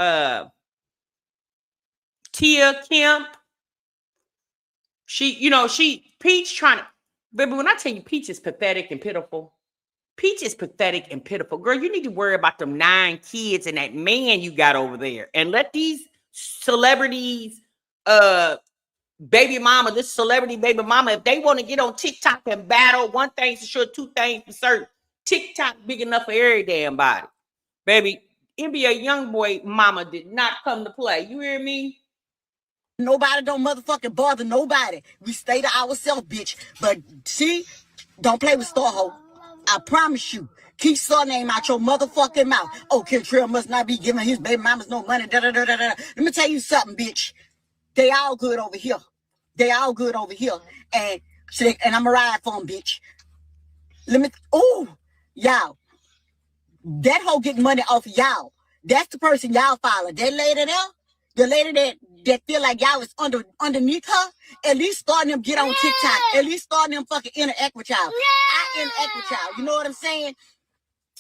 Tia Kemp. Peach trying to, baby, when I tell you Peach is pathetic and pitiful, Peach is pathetic and pitiful. Girl, you need to worry about them 9 kids and that man you got over there. And let these celebrities, this celebrity baby mama, if they want to get on TikTok and battle, one thing's for sure, 2 things for certain. TikTok big enough for every damn body. Baby, NBA Youngboy mama did not come to play. You hear me? Nobody don't motherfucking bother nobody. We stay to ourselves, bitch. But see, don't play with Star Ho. I promise you. Keep Star name out your motherfucking mouth. Oh, Kentrell must not be giving his baby mamas no money. Let me tell you something, bitch. They all good over here. They all good over here. And I'm going to ride for them, bitch. Y'all. That hoe getting money off of y'all. That's the person y'all follow. That lady there, the lady that feel like y'all is underneath her, at least starting them get on TikTok. At least starting them fucking interact with y'all. I interact with y'all. You know what I'm saying?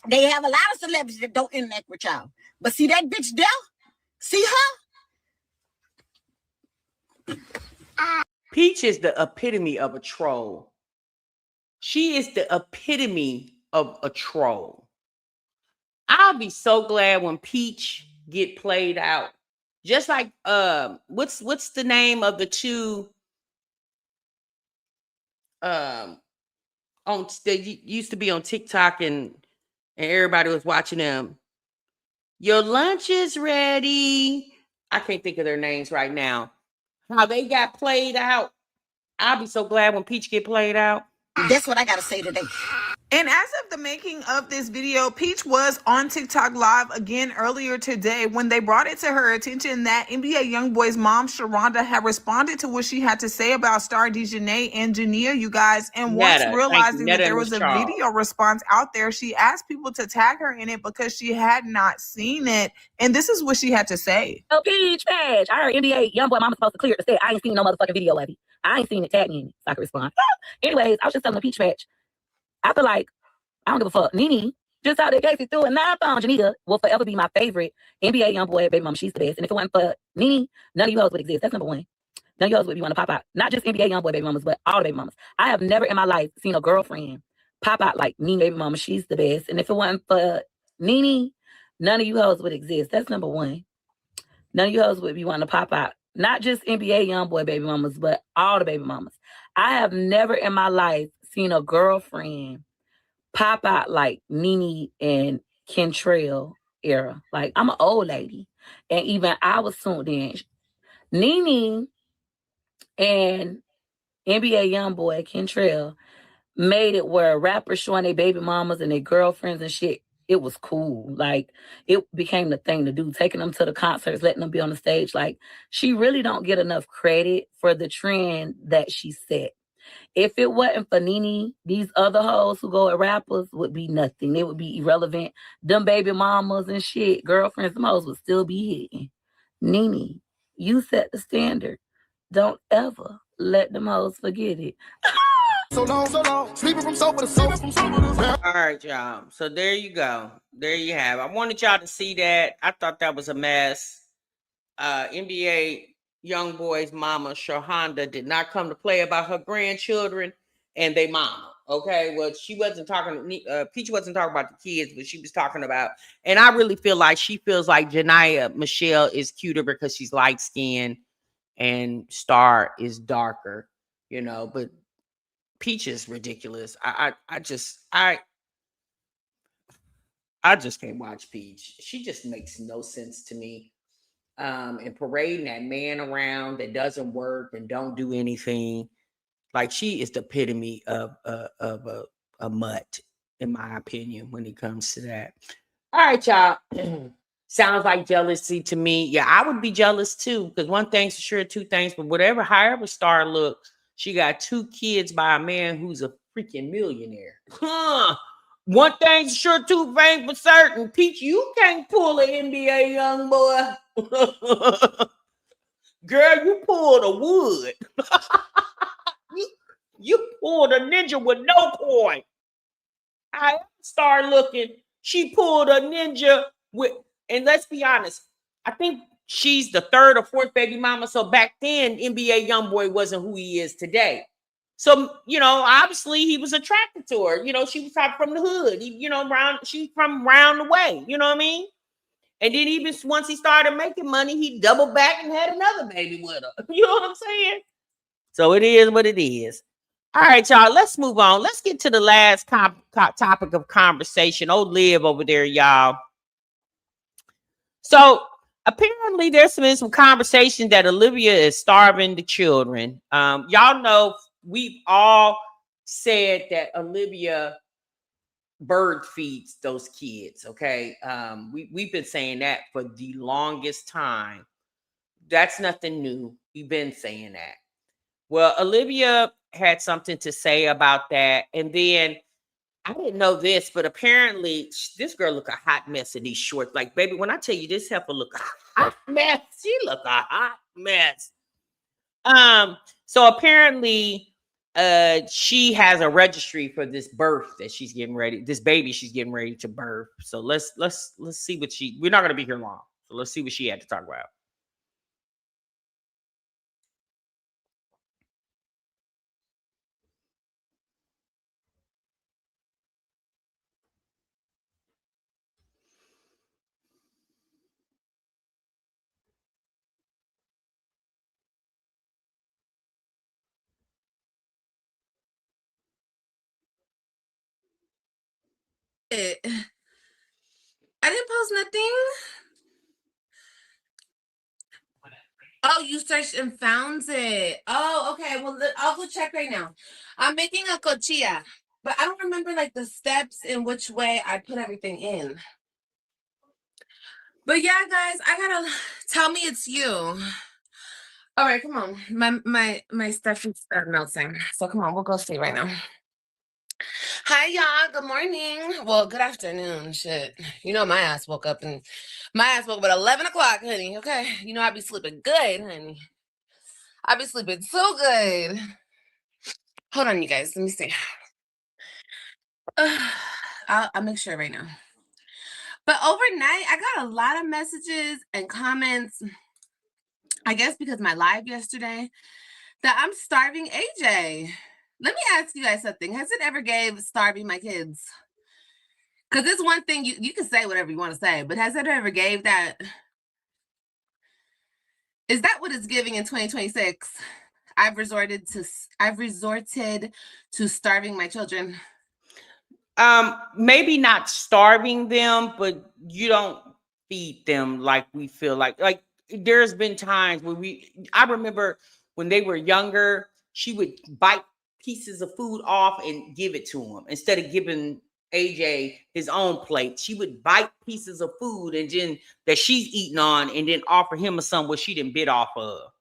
They have a lot of celebrities that don't interact with y'all. But see that bitch there? See her? Peach is the epitome of a troll. She is the epitome of a troll. I'll be so glad when Peach get played out. Just like what's the name of the two on they used to be on TikTok and everybody was watching them. Your lunch is ready. I can't think of their names right now. How they got played out. I'll be so glad when Peach get played out. That's what I gotta say today. And as of the making of this video, Peach was on TikTok Live again earlier today when they brought it to her attention that NBA Youngboy's mom, Sharonda, had responded to what she had to say about star Dejanay and Jania, you guys. And once realizing that there was a video response out there, she asked people to tag her in it because she had not seen it. And this is what she had to say. Oh, Peach, Patch. I heard NBA Youngboy mama supposed to clear the set. I ain't seen no motherfucking video of it. I ain't seen it. Tag me in it so I can respond. Anyways, I was just telling the Peach Patch. I feel like I don't give a fuck. Nene, just out there Casey through and I found Janita will forever be my favorite NBA Youngboy baby mama. She's the best. And if it wasn't for Nene, none of you hoes would exist. That's number one. None of you hoes would be want to pop out. Not just NBA Youngboy baby mamas, but all the baby mamas. I have never in my life seen a girlfriend pop out like Nene baby mama. She's the best. And if it wasn't for Nene, none of you hoes would exist. That's number one. None of you hoes would be wanting to pop out. Not just NBA Youngboy baby mamas, but all the baby mamas. I have never in my life seen a girlfriend pop out like Nene and Kentrell era. Like, I'm an old lady. And even I was tuned in. Nene and NBA Youngboy, Kentrell, made it where rappers showing their baby mamas and their girlfriends and shit, it was cool. Like, it became the thing to do, taking them to the concerts, letting them be on the stage. Like, she really don't get enough credit for the trend that she set. If it wasn't for Nene, these other hoes who go at rappers would be nothing. They would be irrelevant. Them baby mamas and shit, girlfriends, them hoes would still be hitting. Nene, you set the standard. Don't ever let them hoes forget it. So long. Sleeping from sofa to sofa. All right, y'all. So there you go. There you have. I wanted y'all to see that. I thought that was a mess. NBA Youngboy's mama, Sharonda, did not come to play about her grandchildren and they mama. Okay, well, she wasn't talking. Peach wasn't talking about the kids, but she was talking about. And I really feel like she feels like Janiyah Michelle is cuter because she's light skinned and Star is darker. You know, but Peach is ridiculous. I just can't watch Peach. She just makes no sense to me. And parading that man around that doesn't work and don't do anything. Like, she is the epitome of a mutt, in my opinion, when it comes to that. All right, y'all. Sounds like jealousy to me. Yeah, I would be jealous too, because one thing's for sure, two things, but however Star looks, she got 2 kids by a man who's a freaking millionaire. One thing's for sure, 2 things for certain. Peach, you can't pull an NBA young boy. Girl, you pulled a wood. you pulled a ninja with no point. I start looking. She pulled a ninja with, and let's be honest, I think she's the 3rd or 4th baby mama. So back then, NBA Youngboy wasn't who he is today. So, you know, obviously he was attracted to her. You know, she was from the hood. She's from round the way. You know what I mean? And then even once he started making money, he doubled back and had another baby with her. You know what I'm saying? So it is what it is. All right, y'all, let's move on. Let's get to the last topic of conversation. Oh, Liv over there, y'all. So apparently there's been some conversation that Olivia is starving the children. Y'all know we've all said that Olivia bird feeds those kids. Okay. We've been saying that for the longest time. That's nothing new. We've been saying that. Well, Olivia had something to say about that. And then I didn't know this, but apparently this girl look a hot mess in these shorts. Like, baby, when I tell you this heifer look a hot mess, she look a hot mess. So apparently she has a registry for this birth that she's getting ready, this baby she's getting ready to birth. So let's see what we're not gonna be here long. So let's see what she had to talk about. I didn't post nothing. Oh, you searched and found it. Oh, okay. Well, I'll go check right now. I'm making a cochilla, but I don't remember like the steps in which way I put everything in. But yeah, guys, I gotta tell me it's you. All right, come on. My stuff is melting. So come on, we'll go see right now. Hi, y'all. Good morning. Well, good afternoon. Shit. You know my ass woke up and my ass woke up at 11 o'clock, honey. Okay. You know I be sleeping good, honey. I be sleeping so good. Hold on, you guys. Let me see. I'll make sure right now. But overnight, I got a lot of messages and comments. I guess because my live yesterday that I'm starving AJ. Let me ask you guys something. Has it ever gave starving my kids? Because it's one thing you can say whatever you want to say, but has it ever gave that? Is that what it's giving in 2026? I've resorted to starving my children. Maybe not starving them, but you don't feed them like we feel like there's been times where I remember when they were younger, she would bite pieces of food off and give it to him instead of giving AJ his own plate. She would bite pieces of food and then that she's eating on and then offer him some what she didn't bit off of.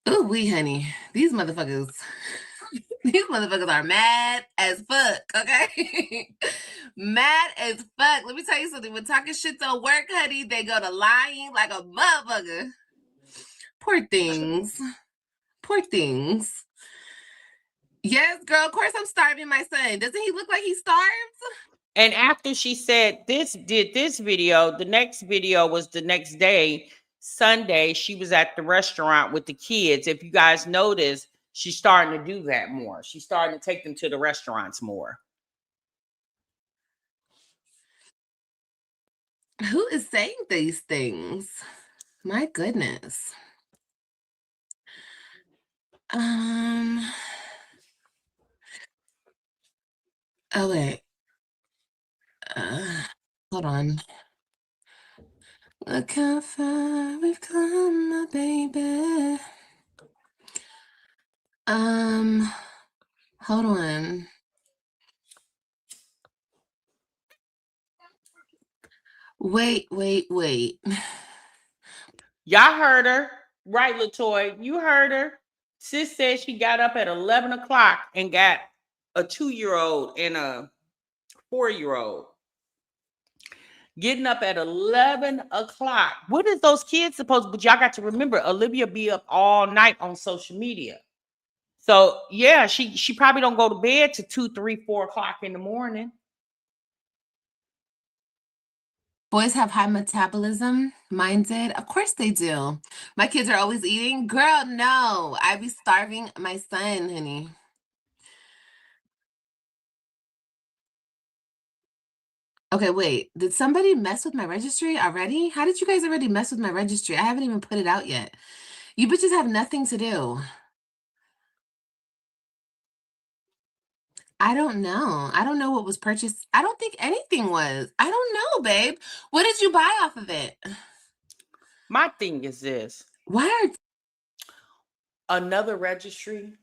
Ooh, honey, these motherfuckers. These motherfuckers are mad as fuck, okay? Mad as fuck. Let me tell you something. When talking shit don't work, honey, they go to lying like a motherfucker. Poor things. Poor things. Yes, girl, of course I'm starving my son. Doesn't he look like he's starved? And after she did this video, the next video was the next day, Sunday. She was at the restaurant with the kids. If you guys notice, she's starting to do that more. She's starting to take them to the restaurants more. Who is saying these things? My goodness. Oh wait. Hold on. Look how far we've come, my baby. Hold on. Wait. Y'all heard her, right, LaToy? You heard her. Sis said she got up at 11 o'clock and got a 2-year-old and a 4-year-old. Getting up at 11 o'clock. What is those kids supposed to? But y'all got to remember, Olivia be up all night on social media. So yeah, she probably don't go to bed to 2, 3, 4 o'clock in the morning. Boys have high metabolism. Mine did. Of course they do. My kids are always eating. Girl, no. I be starving my son, honey. Okay, wait. Did somebody mess with my registry already? How did you guys already mess with my registry? I haven't even put it out yet. You bitches have nothing to do. I don't know. I don't know what was purchased. I don't think anything was. I don't know, babe. What did you buy off of it? My thing is this. Why are another registry?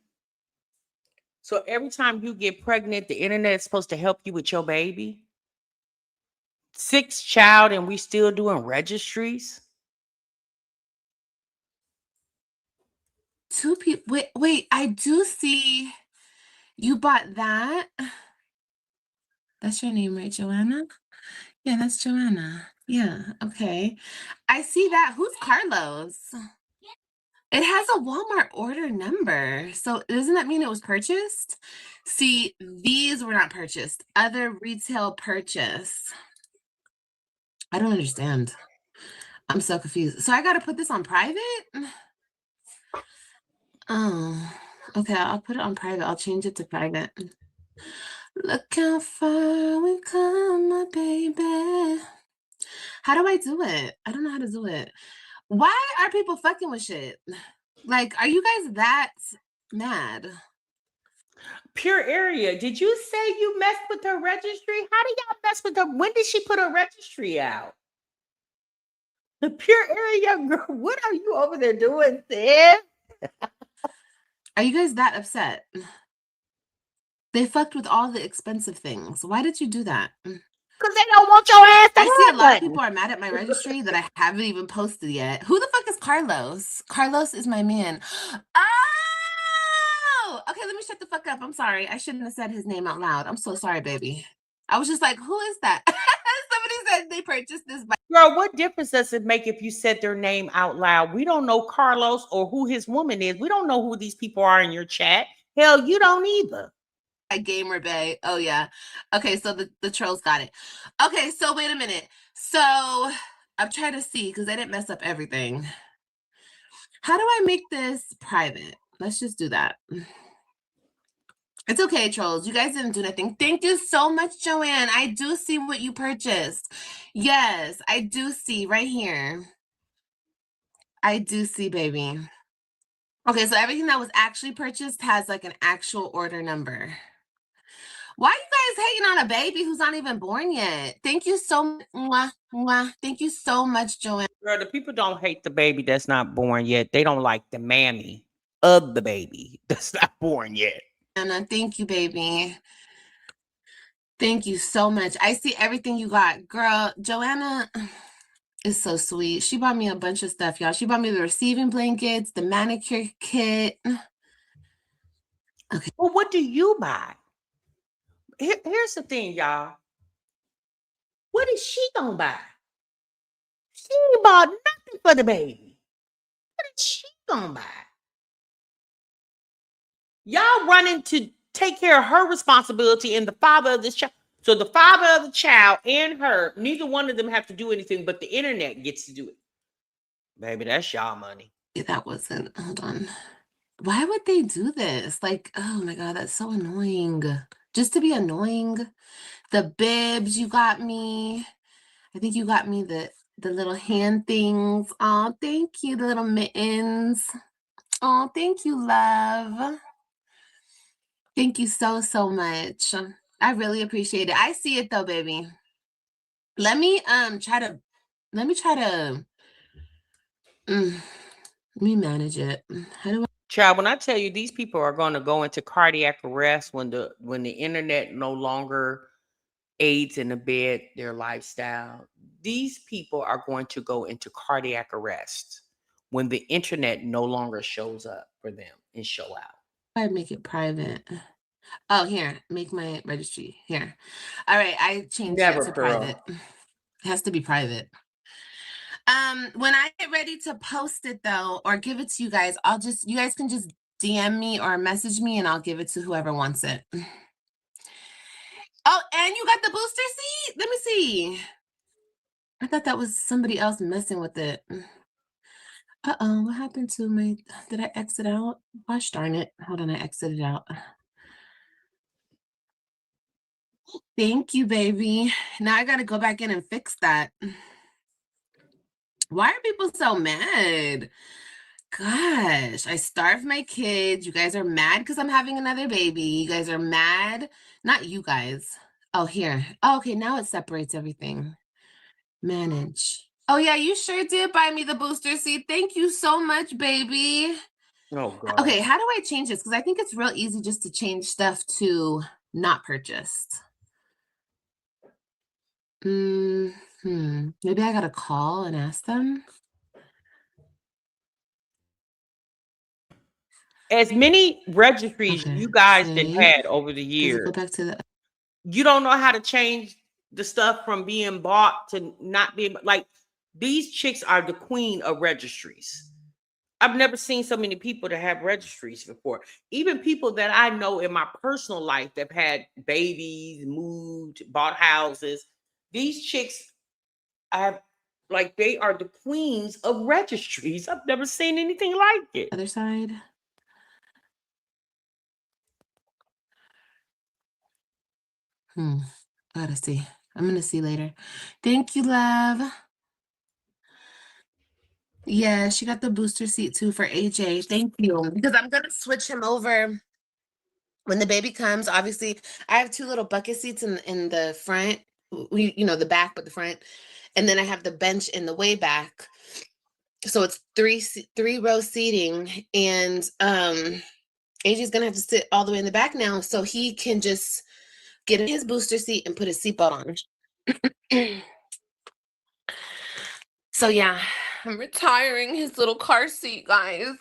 So every time you get pregnant, the internet is supposed to help you with your baby. 6th child, and we still doing registries. two people. Wait, I do see you bought that. That's your name, right, Joanna? Yeah, that's Joanna. Yeah, okay. I see that. Who's Carlos? It has a Walmart order number. So doesn't that mean it was purchased? See, these were not purchased. Other retail purchase. I don't understand. I'm so confused. So I got to put this on private? Oh, okay. I'll put it on private. I'll change it to private. Look how far we've come, my baby. How do I do it? I don't know how to do it. Why are people fucking with shit? Like, are you guys that mad? Pure Area, did you say you messed with her registry? How do y'all mess with her? When did she put her registry out? The Pure Area girl, what are you over there doing, sis? Are you guys that upset? They fucked with all the expensive things. Why did you do that? Because they don't want your ass to I see a lot of happen. people are mad at my registry that I haven't even posted yet. Who the fuck is Carlos? Carlos is my man. Oh! Okay, let me shut the fuck up. I'm sorry. I shouldn't have said his name out loud. I'm so sorry, baby. I was just like, who is that? Somebody said they purchased this by Girl, what difference does it make if you said their name out loud? We don't know Carlos or who his woman is. We don't know who these people are in your chat. Hell, you don't either. Gamer Bay. Oh yeah. Okay, so the trolls got it. Okay, so wait a minute. So I'm trying to see because I didn't mess up everything. How do I make this private? Let's just do that. It's okay, trolls. You guys didn't do nothing. Thank you so much, Joanne. I do see what you purchased. Yes, I do see right here. I do see, baby. Okay, so everything that was actually purchased has like an actual order number. Why are you guys hating on a baby who's not even born yet? Thank you so much. Thank you so much, Joanne. Girl, the people don't hate the baby that's not born yet. They don't like the mammy of the baby that's not born yet. Anna, thank you, baby. Thank you so much. I see everything you got. Girl, Joanna is so sweet. She bought me a bunch of stuff, y'all. She bought me the receiving blankets, the manicure kit. Okay. Well, what do you buy? Here's the thing, y'all. What is she gonna buy? She ain't bought nothing for the baby. What is she gonna buy? Y'all running to take care of her responsibility and the father of this child. So the father of the child and her, neither one of them have to do anything, but the internet gets to do it. Baby, that's y'all money. That wasn't, hold on. Why would they do this? Like, oh my God, that's so annoying. Just to be annoying. The bibs you got me. I think you got me the little hand things. Oh, thank you. The little mittens. Oh, thank you, love. Thank you so, so much. I really appreciate it. I see it though, baby. Let me try to let me manage it. How do I? Child, when I tell you these people are going to go into cardiac arrest when the internet no longer aids and abet their lifestyle, these people are going to go into cardiac arrest when the internet no longer shows up for them and show out. I make it private. Oh, here, make my registry here. All right, I changed it to private. It has to be private. When I get ready to post it though, or give it to you guys, you guys can just DM me or message me and I'll give it to whoever wants it. Oh, and you got the booster seat? Let me see. I thought that was somebody else messing with it. Uh-oh, what happened to my, did I exit out? Gosh darn it. Hold on, I exited out. Thank you, baby. Now I gotta go back in and fix that. Why are people so mad? Gosh, I starved my kids. You guys are mad because I'm having another baby. You guys are mad. Not you guys. Oh, here. Oh, okay, now it separates everything. Manage. Oh, yeah, you sure did buy me the booster seat. Thank you so much, baby. Oh, God. Okay, how do I change this? Because I think it's real easy just to change stuff to not purchased. Maybe I gotta call and ask them. as many registries Okay, you guys done save. had over the Does it years, go back to the? you don't know how to change the stuff from being bought to not being like these chicks are the queen of registries. I've never seen so many people that have registries before. Even people that I know in my personal life that had babies, moved, bought houses. These chicks, I like they are the queens of registries. I've never seen anything like it. Other side. Gotta see. I'm gonna see later. Thank you, love. Yeah, she got the booster seat too for AJ. Thank you. Because I'm gonna switch him over when the baby comes. Obviously, I have 2 little bucket seats in the front. The back, but the front, and then I have the bench in the way back. So it's 3-row seating, and AJ's gonna have to sit all the way in the back now, so he can just get in his booster seat and put his seatbelt on. So yeah, I'm retiring his little car seat, guys.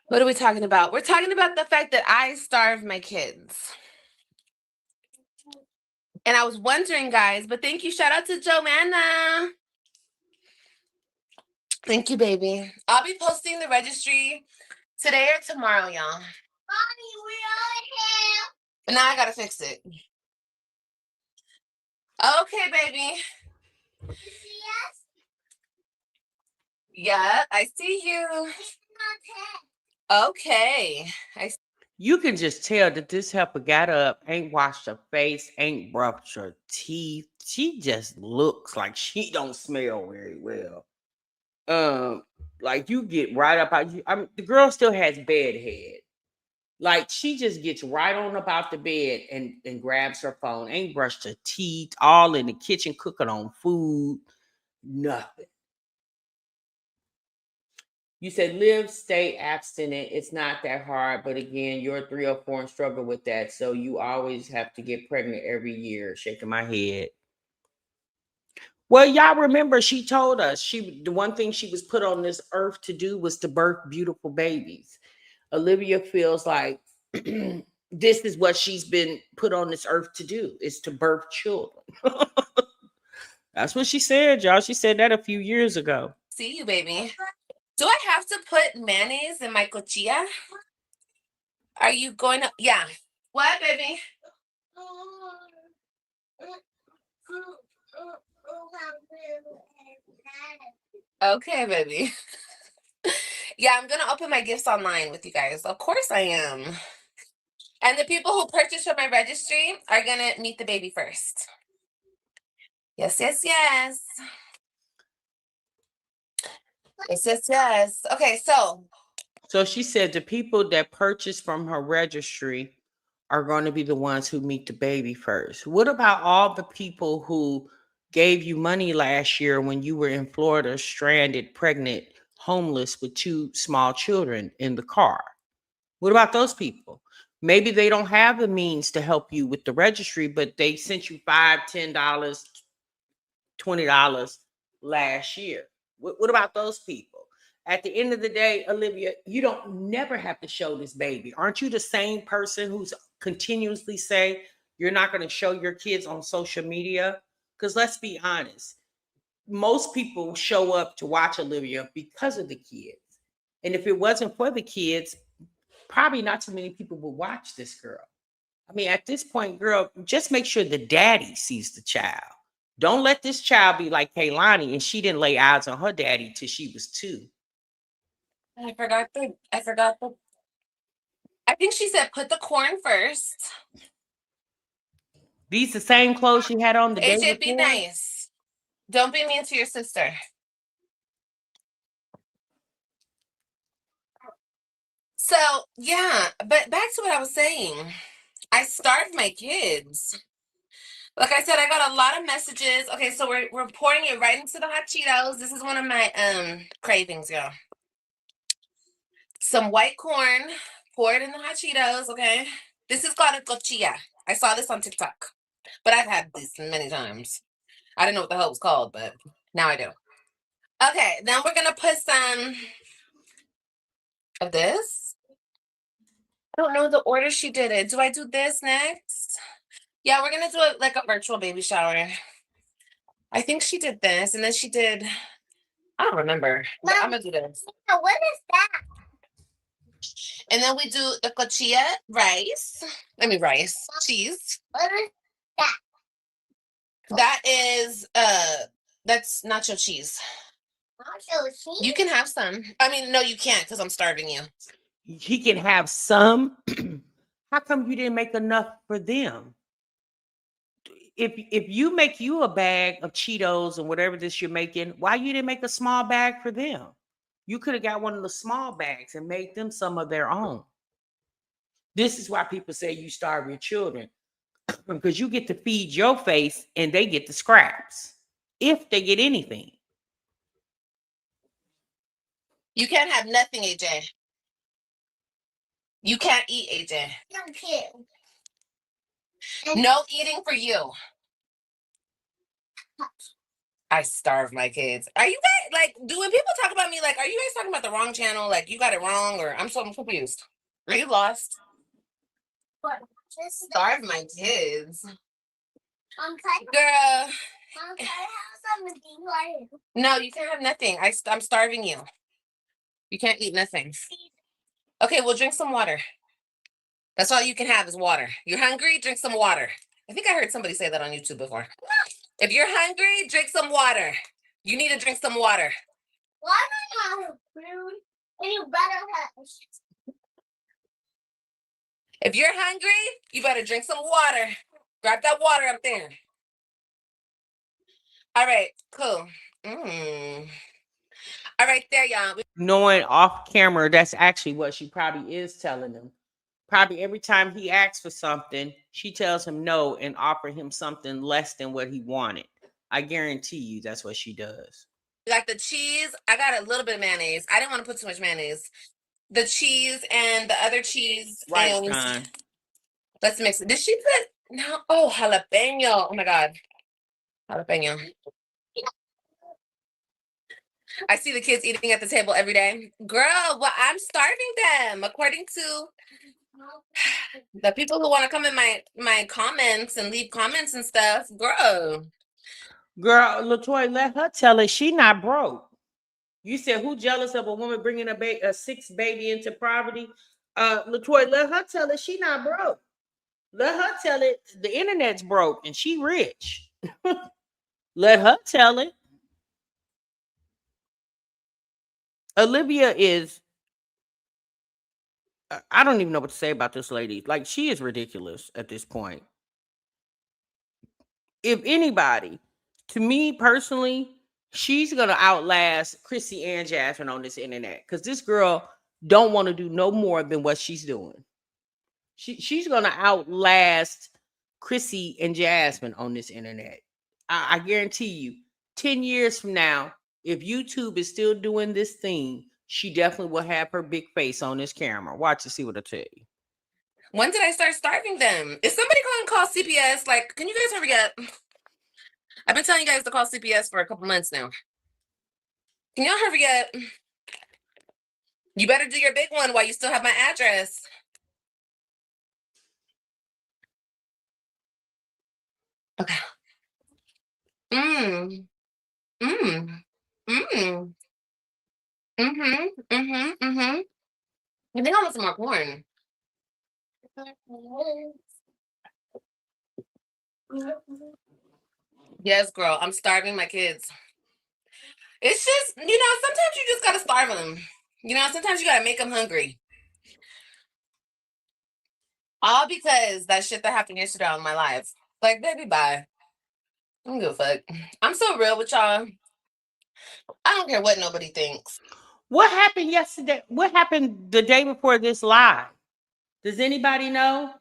What are we talking about? We're talking about the fact that I starve my kids. And I was wondering, guys, but thank you. Shout out to Joanna. Thank you, baby. I'll be posting the registry today or tomorrow, y'all. Mommy, we're on here. Now I gotta fix it. Okay, baby. You see us? Yeah, I see you. Okay. You can just tell that this heifer got up, ain't washed her face, ain't brushed her teeth. She just looks like she don't smell very well. Like you get right up out. The girl still has bed head. Like she just gets right on up out the bed and grabs her phone. Ain't brushed her teeth. All in the kitchen cooking on food. Nothing. You said live, stay abstinent. It's not that hard, but again, you're 3 or 4 and struggle with that. So you always have to get pregnant every year. Shaking my head. Well, y'all remember she told us the one thing she was put on this earth to do was to birth beautiful babies. Olivia feels like this is what she's been put on this earth to do, is to birth children. That's what she said, y'all. She said that a few years ago. See you, baby. Do I have to put mayonnaise in my cochilla? Are you going to? Yeah. What, baby? Okay, baby. Yeah, I'm going to open my gifts online with you guys. Of course I am. And the people who purchase from my registry are going to meet the baby first. Yes, yes, yes. Yes, yes, yes. Okay, So she said the people that purchase from her registry are going to be the ones who meet the baby first. What about all the people who gave you money last year when you were in Florida, stranded, pregnant, homeless with 2 small children in the car? What about those people? Maybe they don't have the means to help you with the registry, but they sent you $5, $10, $20 last year. What about those people? At the end of the day, Olivia, you don't never have to show this baby. Aren't you the same person who's continuously say you're not going to show your kids on social media? Because let's be honest, most people show up to watch Olivia because of the kids. And if it wasn't for the kids, probably not too many people would watch this girl. I mean, at this point, girl, just make sure the daddy sees the child. Don't let this child be like Kaylani, and she didn't lay eyes on her daddy till she was 2. I forgot the. I think she said put the corn first. These the same clothes she had on the day AJ, be before? nice. Don't be mean to your sister. So, yeah, but back to what I was saying. I starved my kids. Like I said, I got a lot of messages. Okay, so we're pouring it right into the hot Cheetos. This is one of my cravings, y'all. Some white corn, pour it in the hot Cheetos, okay? This is called a cochilla. I saw this on TikTok, but I've had this many times. I didn't know what the hell it was called, but now I do. Okay, then we're gonna put some of this. I don't know the order she did it. Do I do this next? Yeah, we're gonna do it like a virtual baby shower. I think she did this, and then she did. I don't remember. But I'm gonna do this. What is that? And then we do the cochilla rice. Cheese. What is that? That is that's nacho cheese. Nacho cheese? You can have some. I mean, no, you can't because I'm starving you. He can have some. How come you didn't make enough for them? If you make you a bag of Cheetos and whatever this you're making, why you didn't make a small bag for them? You could have got one of the small bags and made them some of their own. This is why people say you starve your children, because you get to feed your face and they get the scraps, if they get anything. You can't have nothing, AJ. You can't eat, AJ. No eating for you. I starve my kids. Are you guys like, do when people talk about me, like, are you guys talking about the wrong channel? Like, you got it wrong, or I'm so confused. Are you lost? What? Starve my kids. Okay. Girl. Mom, can I have something like No, you can't have nothing. I'm starving you. You can't eat nothing. Okay, well, drink some water. That's all you can have is water. You're hungry? Drink some water. I think I heard somebody say that on YouTube before. If you're hungry, drink some water. You need to drink some water. Why am I not food? And you better have. If you're hungry, you better drink some water. Grab that water up there. All right, cool. All right, there, y'all. Knowing off camera, that's actually what she probably is telling him. Probably every time he asks for something, she tells him no and offer him something less than what he wanted. I guarantee you that's what she does. We got the cheese. I got a little bit of mayonnaise. I didn't want to put too much mayonnaise. The cheese and the other cheese. Right, and John. let's mix it. Did she put no? Oh, jalapeno. Oh my God. Jalapeno. I see the kids eating at the table every day. Girl, well, I'm starving them according to the people who want to come in my comments and leave comments and stuff. Girl, LaToya, let her tell it she not broke. You said who jealous of a woman bringing a sixth baby into poverty? LaToya, let her tell it she not broke. Let her tell it the internet's broke and she rich. Let her tell it. Olivia is, I don't even know what to say about this lady. Like, she is ridiculous at this point. If anybody, to me personally, she's going to outlast Chrissy and Jasmine on this internet, because this girl don't want to do no more than what she's doing. She's going to outlast Chrissy and Jasmine on this internet. I guarantee you, 10 years from now, if YouTube is still doing this thing, she definitely will have her big face on this camera. Watch and see what I tell you. when did I start starving them? Is somebody going to call CPS? Like, can you guys hurry up? I've been telling you guys to call CPS for a couple months now. Can y'all hurry up? You better do your big one while you still have my address. Okay. I think I want some more corn. Yes, girl. I'm starving my kids. It's just, sometimes you just gotta starve them. Sometimes you gotta make them hungry. All because that shit that happened yesterday in my life. Like, baby, bye. I don't give a fuck. I'm so real with y'all. I don't care what nobody thinks. What happened yesterday? What happened the day before this live? Does anybody know?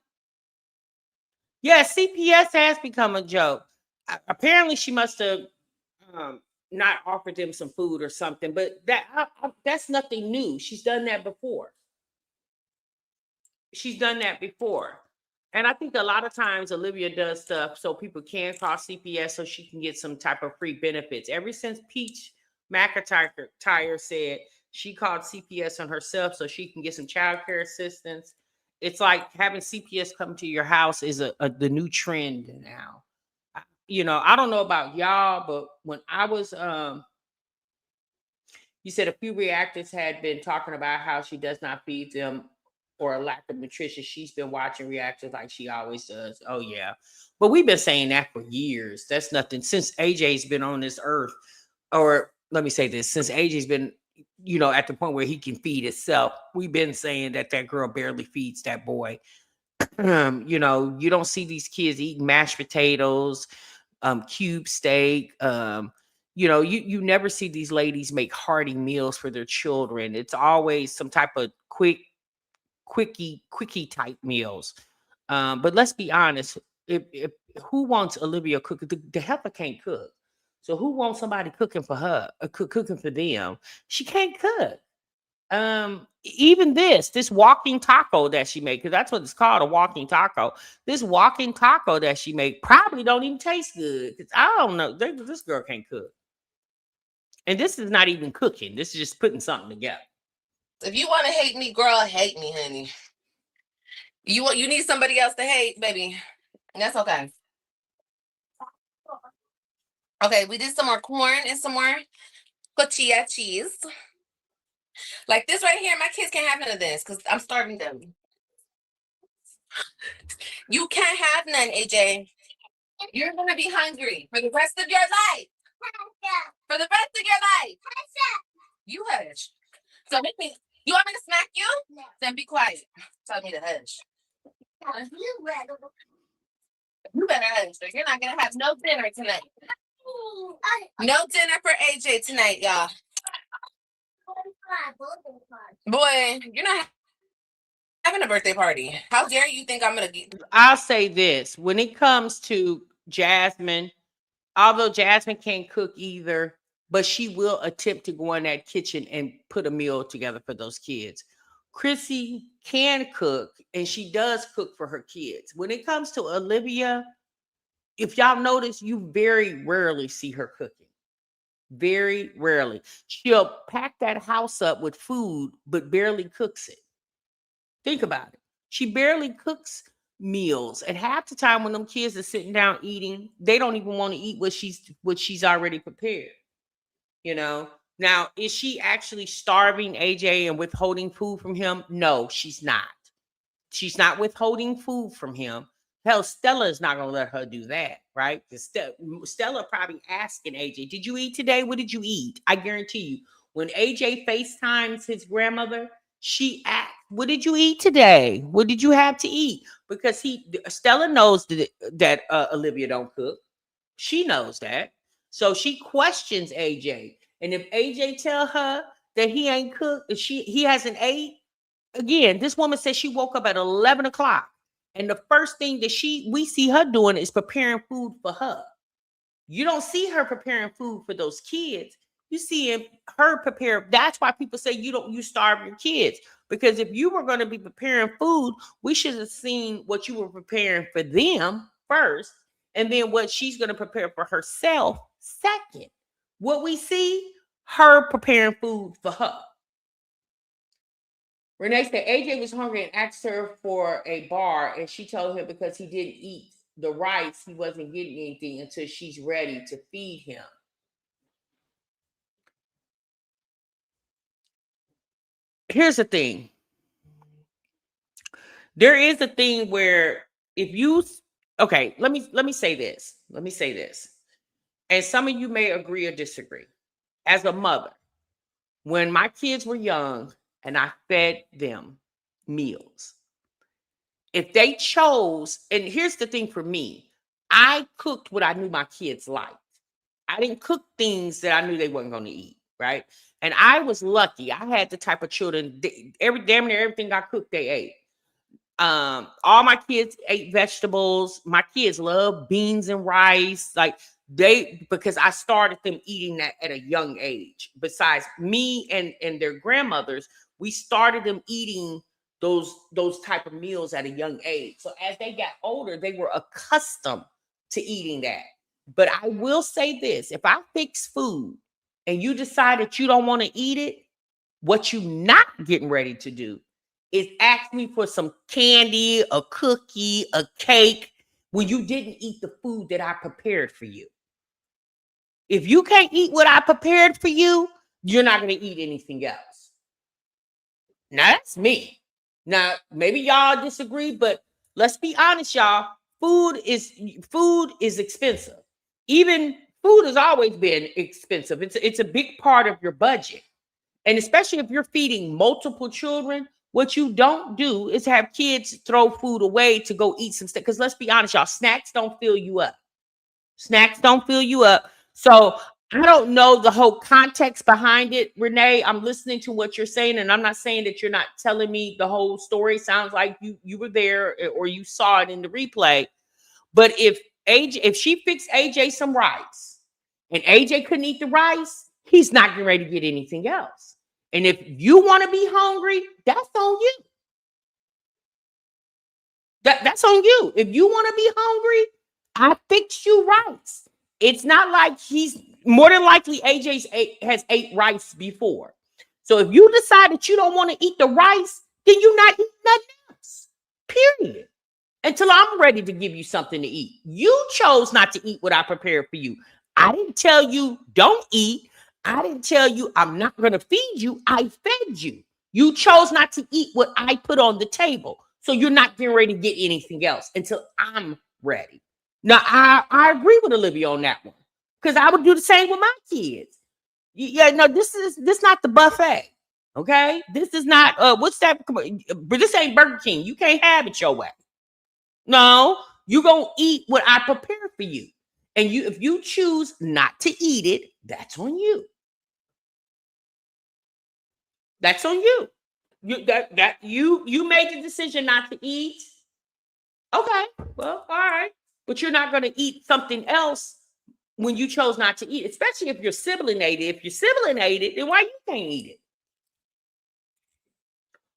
Yeah, CPS has become a joke. Apparently, she must have not offered them some food or something, but that's nothing new. She's done that before. And I think a lot of times Olivia does stuff so people can call CPS so she can get some type of free benefits. Ever since Peach McIntyre said she called CPS on herself so she can get some child care assistance. It's like having CPS come to your house is the new trend now. I don't know about y'all, but when I was you said a few reactors had been talking about how she does not feed them or a lack of nutrition. She's been watching reactors like she always does. Oh yeah. But we've been saying that for years. That's nothing since AJ's been on this earth. Or let me say this, since AJ's been, at the point where he can feed himself, we've been saying that girl barely feeds that boy. You don't see these kids eating mashed potatoes, cube steak. You never see these ladies make hearty meals for their children. It's always some type of quickie type meals. But let's be honest, if who wants Olivia cooking? The heifer can't cook. So who wants somebody cooking for her, cooking for them? She can't cook. Even this walking taco that she made, because that's what it's called, a walking taco. This walking taco that she made probably don't even taste good. I don't know. This girl can't cook. And this is not even cooking. This is just putting something together. If you want to hate me, girl, hate me, honey. You need somebody else to hate, baby. That's okay. Okay, we did some more corn and some more cotija cheese. Like this right here, my kids can't have none of this because I'm starving them. You can't have none, AJ. You're going to be hungry for the rest of your life. For the rest of your life. You hush. So you want me to smack you? No. Then be quiet. Tell me to hush. You better hush. So you're not going to have no dinner tonight. No dinner for AJ tonight, y'all. Boy, you're not having a birthday party. How dare you think I'm going to get... I'll say this. When it comes to Jasmine, although Jasmine can't cook either, but she will attempt to go in that kitchen and put a meal together for those kids. Chrissy can cook, and she does cook for her kids. When it comes to Olivia, if y'all notice, you very rarely see her cooking. Very rarely. She'll pack that house up with food, but barely cooks it. Think about it. She barely cooks meals. And half the time when them kids are sitting down eating, they don't even want to eat what she's already prepared. Now, is she actually starving AJ and withholding food from him? No, she's not. She's not withholding food from him. Hell, Stella is not going to let her do that, right? Stella probably asking AJ, did you eat today? What did you eat? I guarantee you, when AJ FaceTimes his grandmother, she asked, what did you eat today? What did you have to eat? Because Stella knows that Olivia don't cook. She knows that. So she questions AJ. And if AJ tell her that he ain't cooked, he hasn't ate, again, this woman says she woke up at 11 o'clock. And the first thing that we see her doing is preparing food for her. You don't see her preparing food for those kids. You see her prepare. That's why people say you starve your kids. Because if you were going to be preparing food, we should have seen what you were preparing for them first, and then what she's going to prepare for herself second. What we see, her preparing food for her. Renee said AJ was hungry and asked her for a bar, and she told him because he didn't eat the rice, he wasn't getting anything until she's ready to feed him. Here's the thing. There is a thing where let me say this. And some of you may agree or disagree. As a mother, when my kids were young and I fed them meals, if they chose, and here's the thing for me, I cooked what I knew my kids liked. I didn't cook things that I knew they weren't going to eat, right? And I was lucky. I had the type of children, damn near everything I cooked, they ate. All my kids ate vegetables. My kids love beans and rice. Because I started them eating that at a young age. Besides me and their grandmothers, we started them eating those type of meals at a young age. So as they got older, they were accustomed to eating that. But I will say this, if I fix food and you decide that you don't want to eat it, what you not getting ready to do is ask me for some candy, a cookie, a cake when you didn't eat the food that I prepared for you. If you can't eat what I prepared for you, you're not going to eat anything else. Now, that's me. Now, maybe y'all disagree, but let's be honest, y'all. Food is expensive. Even food has always been expensive. It's a big part of your budget. And especially if you're feeding multiple children, what you don't do is have kids throw food away to go eat some stuff. Because let's be honest, y'all, snacks don't fill you up. Snacks don't fill you up. So I don't know the whole context behind it, Renee. I'm listening to what you're saying, and I'm not saying that you're not telling me the whole story. Sounds like you were there or you saw it in the replay. But if she fixed AJ some rice and AJ couldn't eat the rice, he's not getting ready to get anything else. And if you want to be hungry, that's on you. That's on you. If you want to be hungry, I fixed you rice. It's not like he's more than likely has ate rice before. So if you decide that you don't want to eat the rice, then you're not eating nothing else. Period. Until I'm ready to give you something to eat. You chose not to eat what I prepared for you. I didn't tell you don't eat. I didn't tell you I'm not going to feed you. I fed you. You chose not to eat what I put on the table. So you're not getting ready to get anything else until I'm ready. Now, I agree with Olivia on that one. Because I would do the same with my kids. Yeah, no, this not the buffet. Okay? This is not, what's that? But this ain't Burger King. You can't have it your way. No, you're going to eat what I prepared for you. And if you choose not to eat it, that's on you. That's on you. You made the decision not to eat. Okay, well, all right. But you're not going to eat something else when you chose not to eat, especially if you're siblinated. If you're siblinated, then why you can't eat it?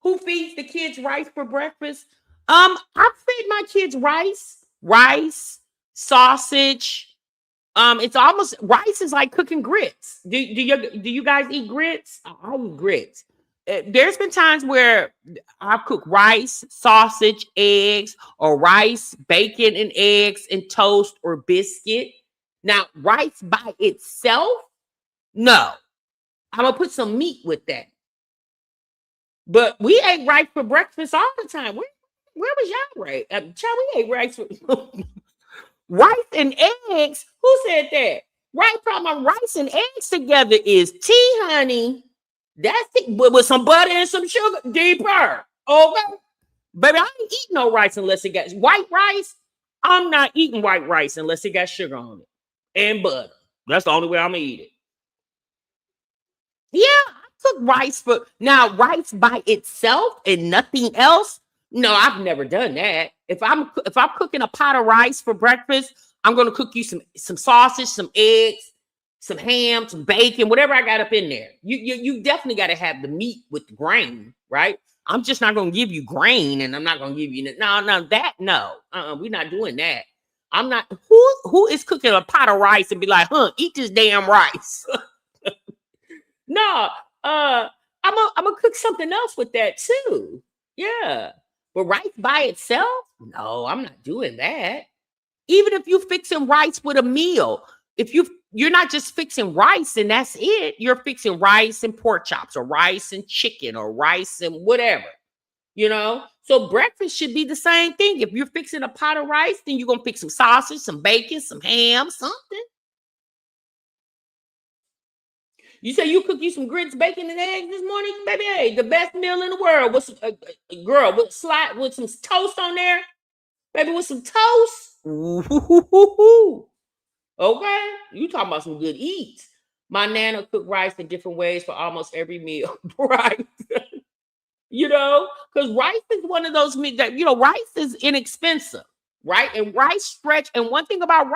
Who feeds the kids rice for breakfast? I fed my kids rice, sausage. It's almost rice is like cooking grits. Do you guys eat grits? I eat grits. There's been times where I've cooked rice, sausage, eggs, or rice, bacon, and eggs, and toast or biscuit. Now, rice by itself, no. I'm gonna put some meat with that. But we ate rice for breakfast all the time. Where was y'all right? Child, we ate rice for rice and eggs. Who said that? Right problem rice and eggs together is tea, honey. That's it. With some butter and some sugar. Deeper. Okay. Baby, I ain't eating no rice unless it got white rice. I'm not eating white rice unless it got sugar on it and butter. That's the only way I'm gonna eat it. Yeah, I cook rice for now. Rice by itself and nothing else. No, I've never done that. If I'm cooking a pot of rice for breakfast, I'm gonna cook you some sausage, some eggs, some ham, some bacon, whatever I got up in there. You definitely got to have the meat with the grain, right? I'm just not gonna give you grain, and I'm not gonna give you no. We're not doing that. I'm not. Who is cooking a pot of rice and be like, eat this damn rice? No, I'm gonna cook something else with that too. Yeah, but rice by itself, no, I'm not doing that. Even if you fixing rice with a meal, if you're not just fixing rice and that's it, you're fixing rice and pork chops or rice and chicken or rice and whatever, So breakfast should be the same thing. If you're fixing a pot of rice, then you're gonna fix some sausage, some bacon, some ham, something. You say you cook you some grits, bacon, and eggs this morning, baby. Hey, the best meal in the world. With girl with some toast on there, baby, with some toast. Ooh. Okay, you talking about some good eats. My nana cooked rice in different ways for almost every meal, right? Because rice is one of those meals that rice is inexpensive, right? And rice stretch. And one thing about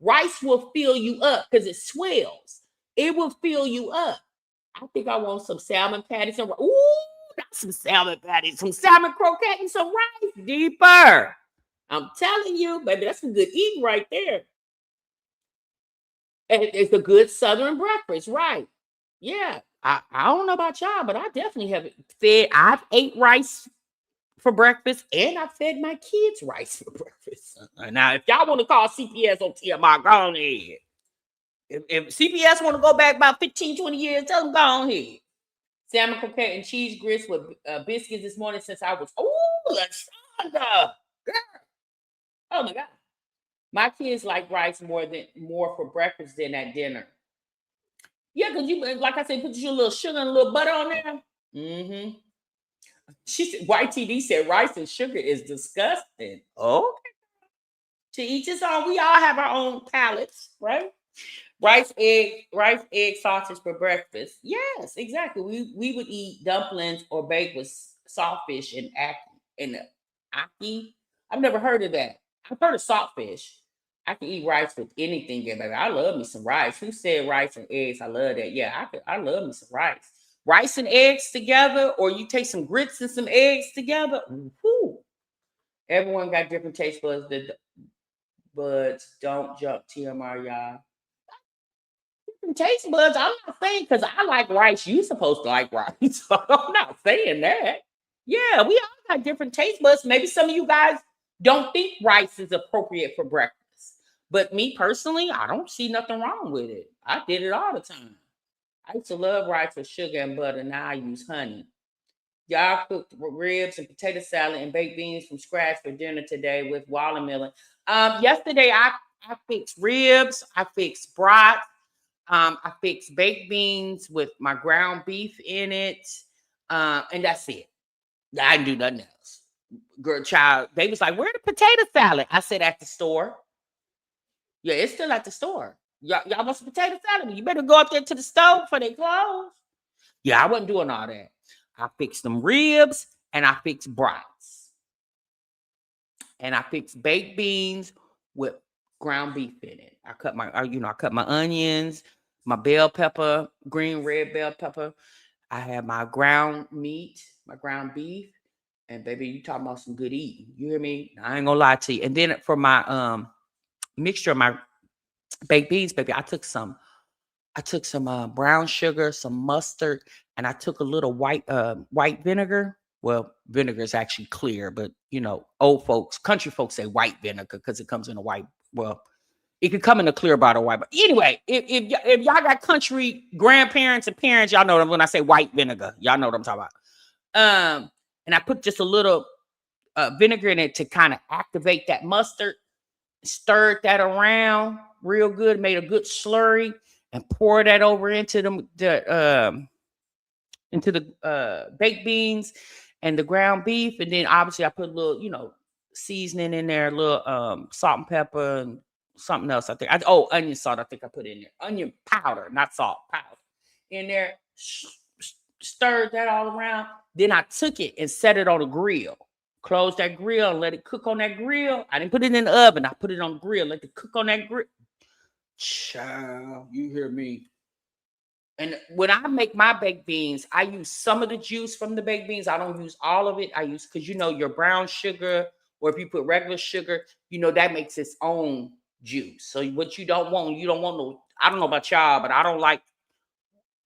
rice will fill you up because it swells. It will fill you up. I think I want some salmon patties. That's some salmon patties, some salmon croquette, and some rice. Deeper. I'm telling you, baby, that's some good eating right there. It's a good Southern breakfast, right? Yeah. I don't know about y'all, but I definitely have I've ate rice for breakfast and I fed my kids rice for breakfast. Now, if y'all want to call CPS on TMI, go on ahead. If CPS want to go back about 15, 20 years, tell them go on ahead. Salmon croquette and cheese grits with biscuits this morning since I was, Lasagna. Girl. Oh my God. My kids like rice more for breakfast than at dinner. Yeah, because you, like I said, put your little sugar and a little butter on there. Mm-hmm. She said, YTD said rice and sugar is disgusting. Okay. To each his own. We all have our own palates, right? Rice, egg, sausage for breakfast. Yes, exactly. We would eat dumplings or bake with saltfish and aki. I've never heard of that. I've heard of saltfish. I can eat rice with anything, yeah, baby. I love me some rice. Who said rice and eggs? I love that. Yeah, I love me some rice. Rice and eggs together, or you take some grits and some eggs together. Woo. Everyone got different taste buds. Buds don't jump TMR, y'all. Taste buds. I'm not saying because I like rice, you supposed to like rice. So I'm not saying that. Yeah, we all got different taste buds. Maybe some of you guys don't think rice is appropriate for breakfast. But me personally, I don't see nothing wrong with it. I did it all the time. I used to love rice with sugar and butter. Now I use honey. Y'all cooked ribs and potato salad and baked beans from scratch for dinner today with watermelon. Yesterday I fixed ribs. I fixed brats. I fixed baked beans with my ground beef in it. And that's it. I didn't do nothing else. Girl, child, they was like, where the potato salad? I said, at the store. Yeah, it's still at the store. Y'all want some potato salad? You better go up there to the store before they close. Yeah, I wasn't doing all that. I fixed them ribs and I fixed brats. And I fixed baked beans with ground beef in it. I cut my onions, my bell pepper, green, red bell pepper. I had my ground meat, my ground beef. And baby, you talking about some good eating. You hear me? I ain't gonna lie to you. And then for my mixture of my baked beans, baby, I took some brown sugar, some mustard, and I took a little white vinegar. Well, vinegar is actually clear, but old folks, country folks say white vinegar because it comes in a white. Well, it could come in a clear bottle of white. But anyway, if y'all got country grandparents and parents, y'all know when I say white vinegar, y'all know what I'm talking about. And I put just a little vinegar in it to kind of activate that mustard. Stirred that around real good, made a good slurry, and pour that over into the baked beans and the ground beef. And then obviously I put a little, seasoning in there, a little salt and pepper and something else. I think onion salt. I think I put in there onion powder, not salt powder in there. Stirred that all around. Then I took it and set it on a grill. Close that grill and let it cook on that grill. I didn't put it in the oven. I put it on the grill. Let it cook on that grill. Child, you hear me? And when I make my baked beans, I use some of the juice from the baked beans. I don't use all of it. I use, because your brown sugar, or if you put regular sugar, that makes its own juice. So what you don't want no, I don't know about y'all, but I don't like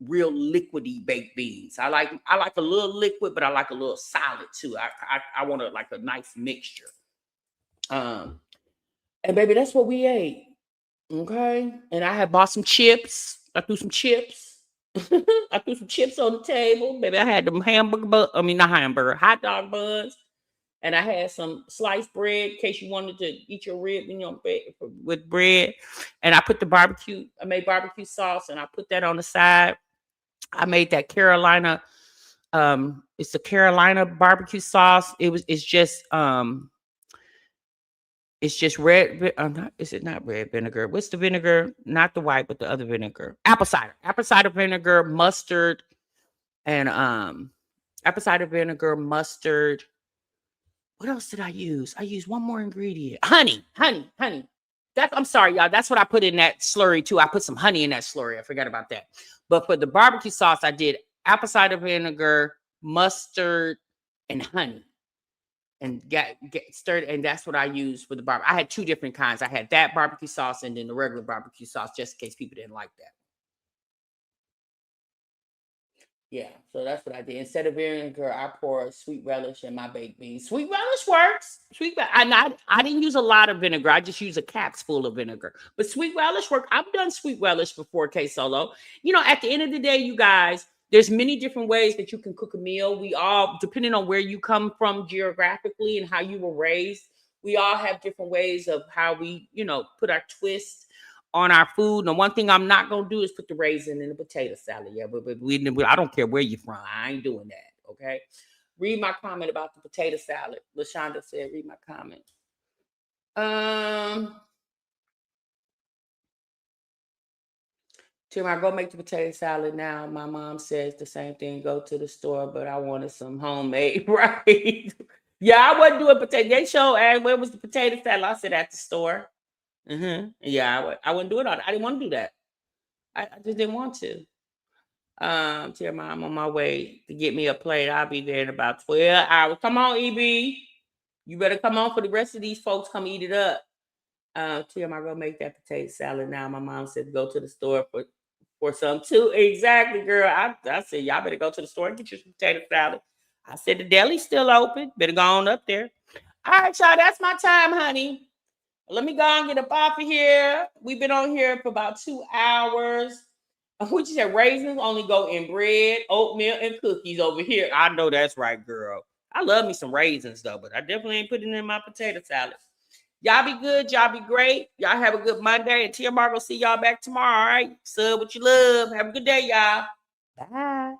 real liquidy baked beans. I like a little liquid, but I like a little solid too. I want a nice mixture. And baby, that's what we ate. Okay. And I had bought some chips. I threw some chips. I threw some chips on the table. Baby, I had them hot dog buns. And I had some sliced bread in case you wanted to eat your rib with bread. And I put I made barbecue sauce and I put that on the side. I made that Carolina. It's the Carolina barbecue sauce. It's just red. Is it not red vinegar? What's the vinegar? Not the white, but the other vinegar. Apple cider vinegar, mustard, and apple cider vinegar, mustard. What else did I use? I used one more ingredient. Honey. I'm sorry, y'all. That's what I put in that slurry too. I put some honey in that slurry. I forgot about that. But for the barbecue sauce, I did apple cider vinegar, mustard, and honey. and get stirred. And that's what I use for the barbecue. I had 2 different kinds. I had that barbecue sauce and then the regular barbecue sauce, just in case people didn't like that. Yeah, so that's what I did. Instead of vinegar, I pour sweet relish in my baked beans. Sweet relish works. I didn't use a lot of vinegar. I just use a cap's full of vinegar. But sweet relish work. I've done sweet relish before, K-Solo. You know, at the end of the day, you guys, there's many different ways that you can cook a meal. We all, depending on where you come from geographically and how you were raised, we all have different ways of how we, you know, put our twist on our food. And the one thing I'm not gonna do is put the raisin in the potato salad. Yeah, but I don't care where you're from. I ain't doing that. Okay. Read my comment about the potato salad. LaShonda said, read my comment. Tim, I go make the potato salad now. My mom says the same thing. Go to the store, but I wanted some homemade, right? Yeah, I wasn't doing potato. They showed, and where was the potato salad? I said at the store. Yeah, I wouldn't do it all. I didn't want to do that. I just didn't want to. Tell Mom I'm on my way to get me a plate. I'll be there in about 12 hours. Come on, EB. You better come on for the rest of these folks. Come eat it up. Tim, I go make that potato salad now. My mom said go to the store for some too. Exactly, girl. I said y'all better go to the store and get you some potato salad. I said the deli's still open. Better go on up there. All right, y'all. That's my time, honey. Let me go and get up off of here. We've been on here for about 2 hours. What you said, raisins only go in bread, oatmeal, and cookies over here. I know that's right, girl. I love me some raisins, though, but I definitely ain't putting it in my potato salad. Y'all be good. Y'all be great. Y'all have a good Monday. And Tia Margo, see y'all back tomorrow, all right? Sub what you love. Have a good day, y'all. Bye.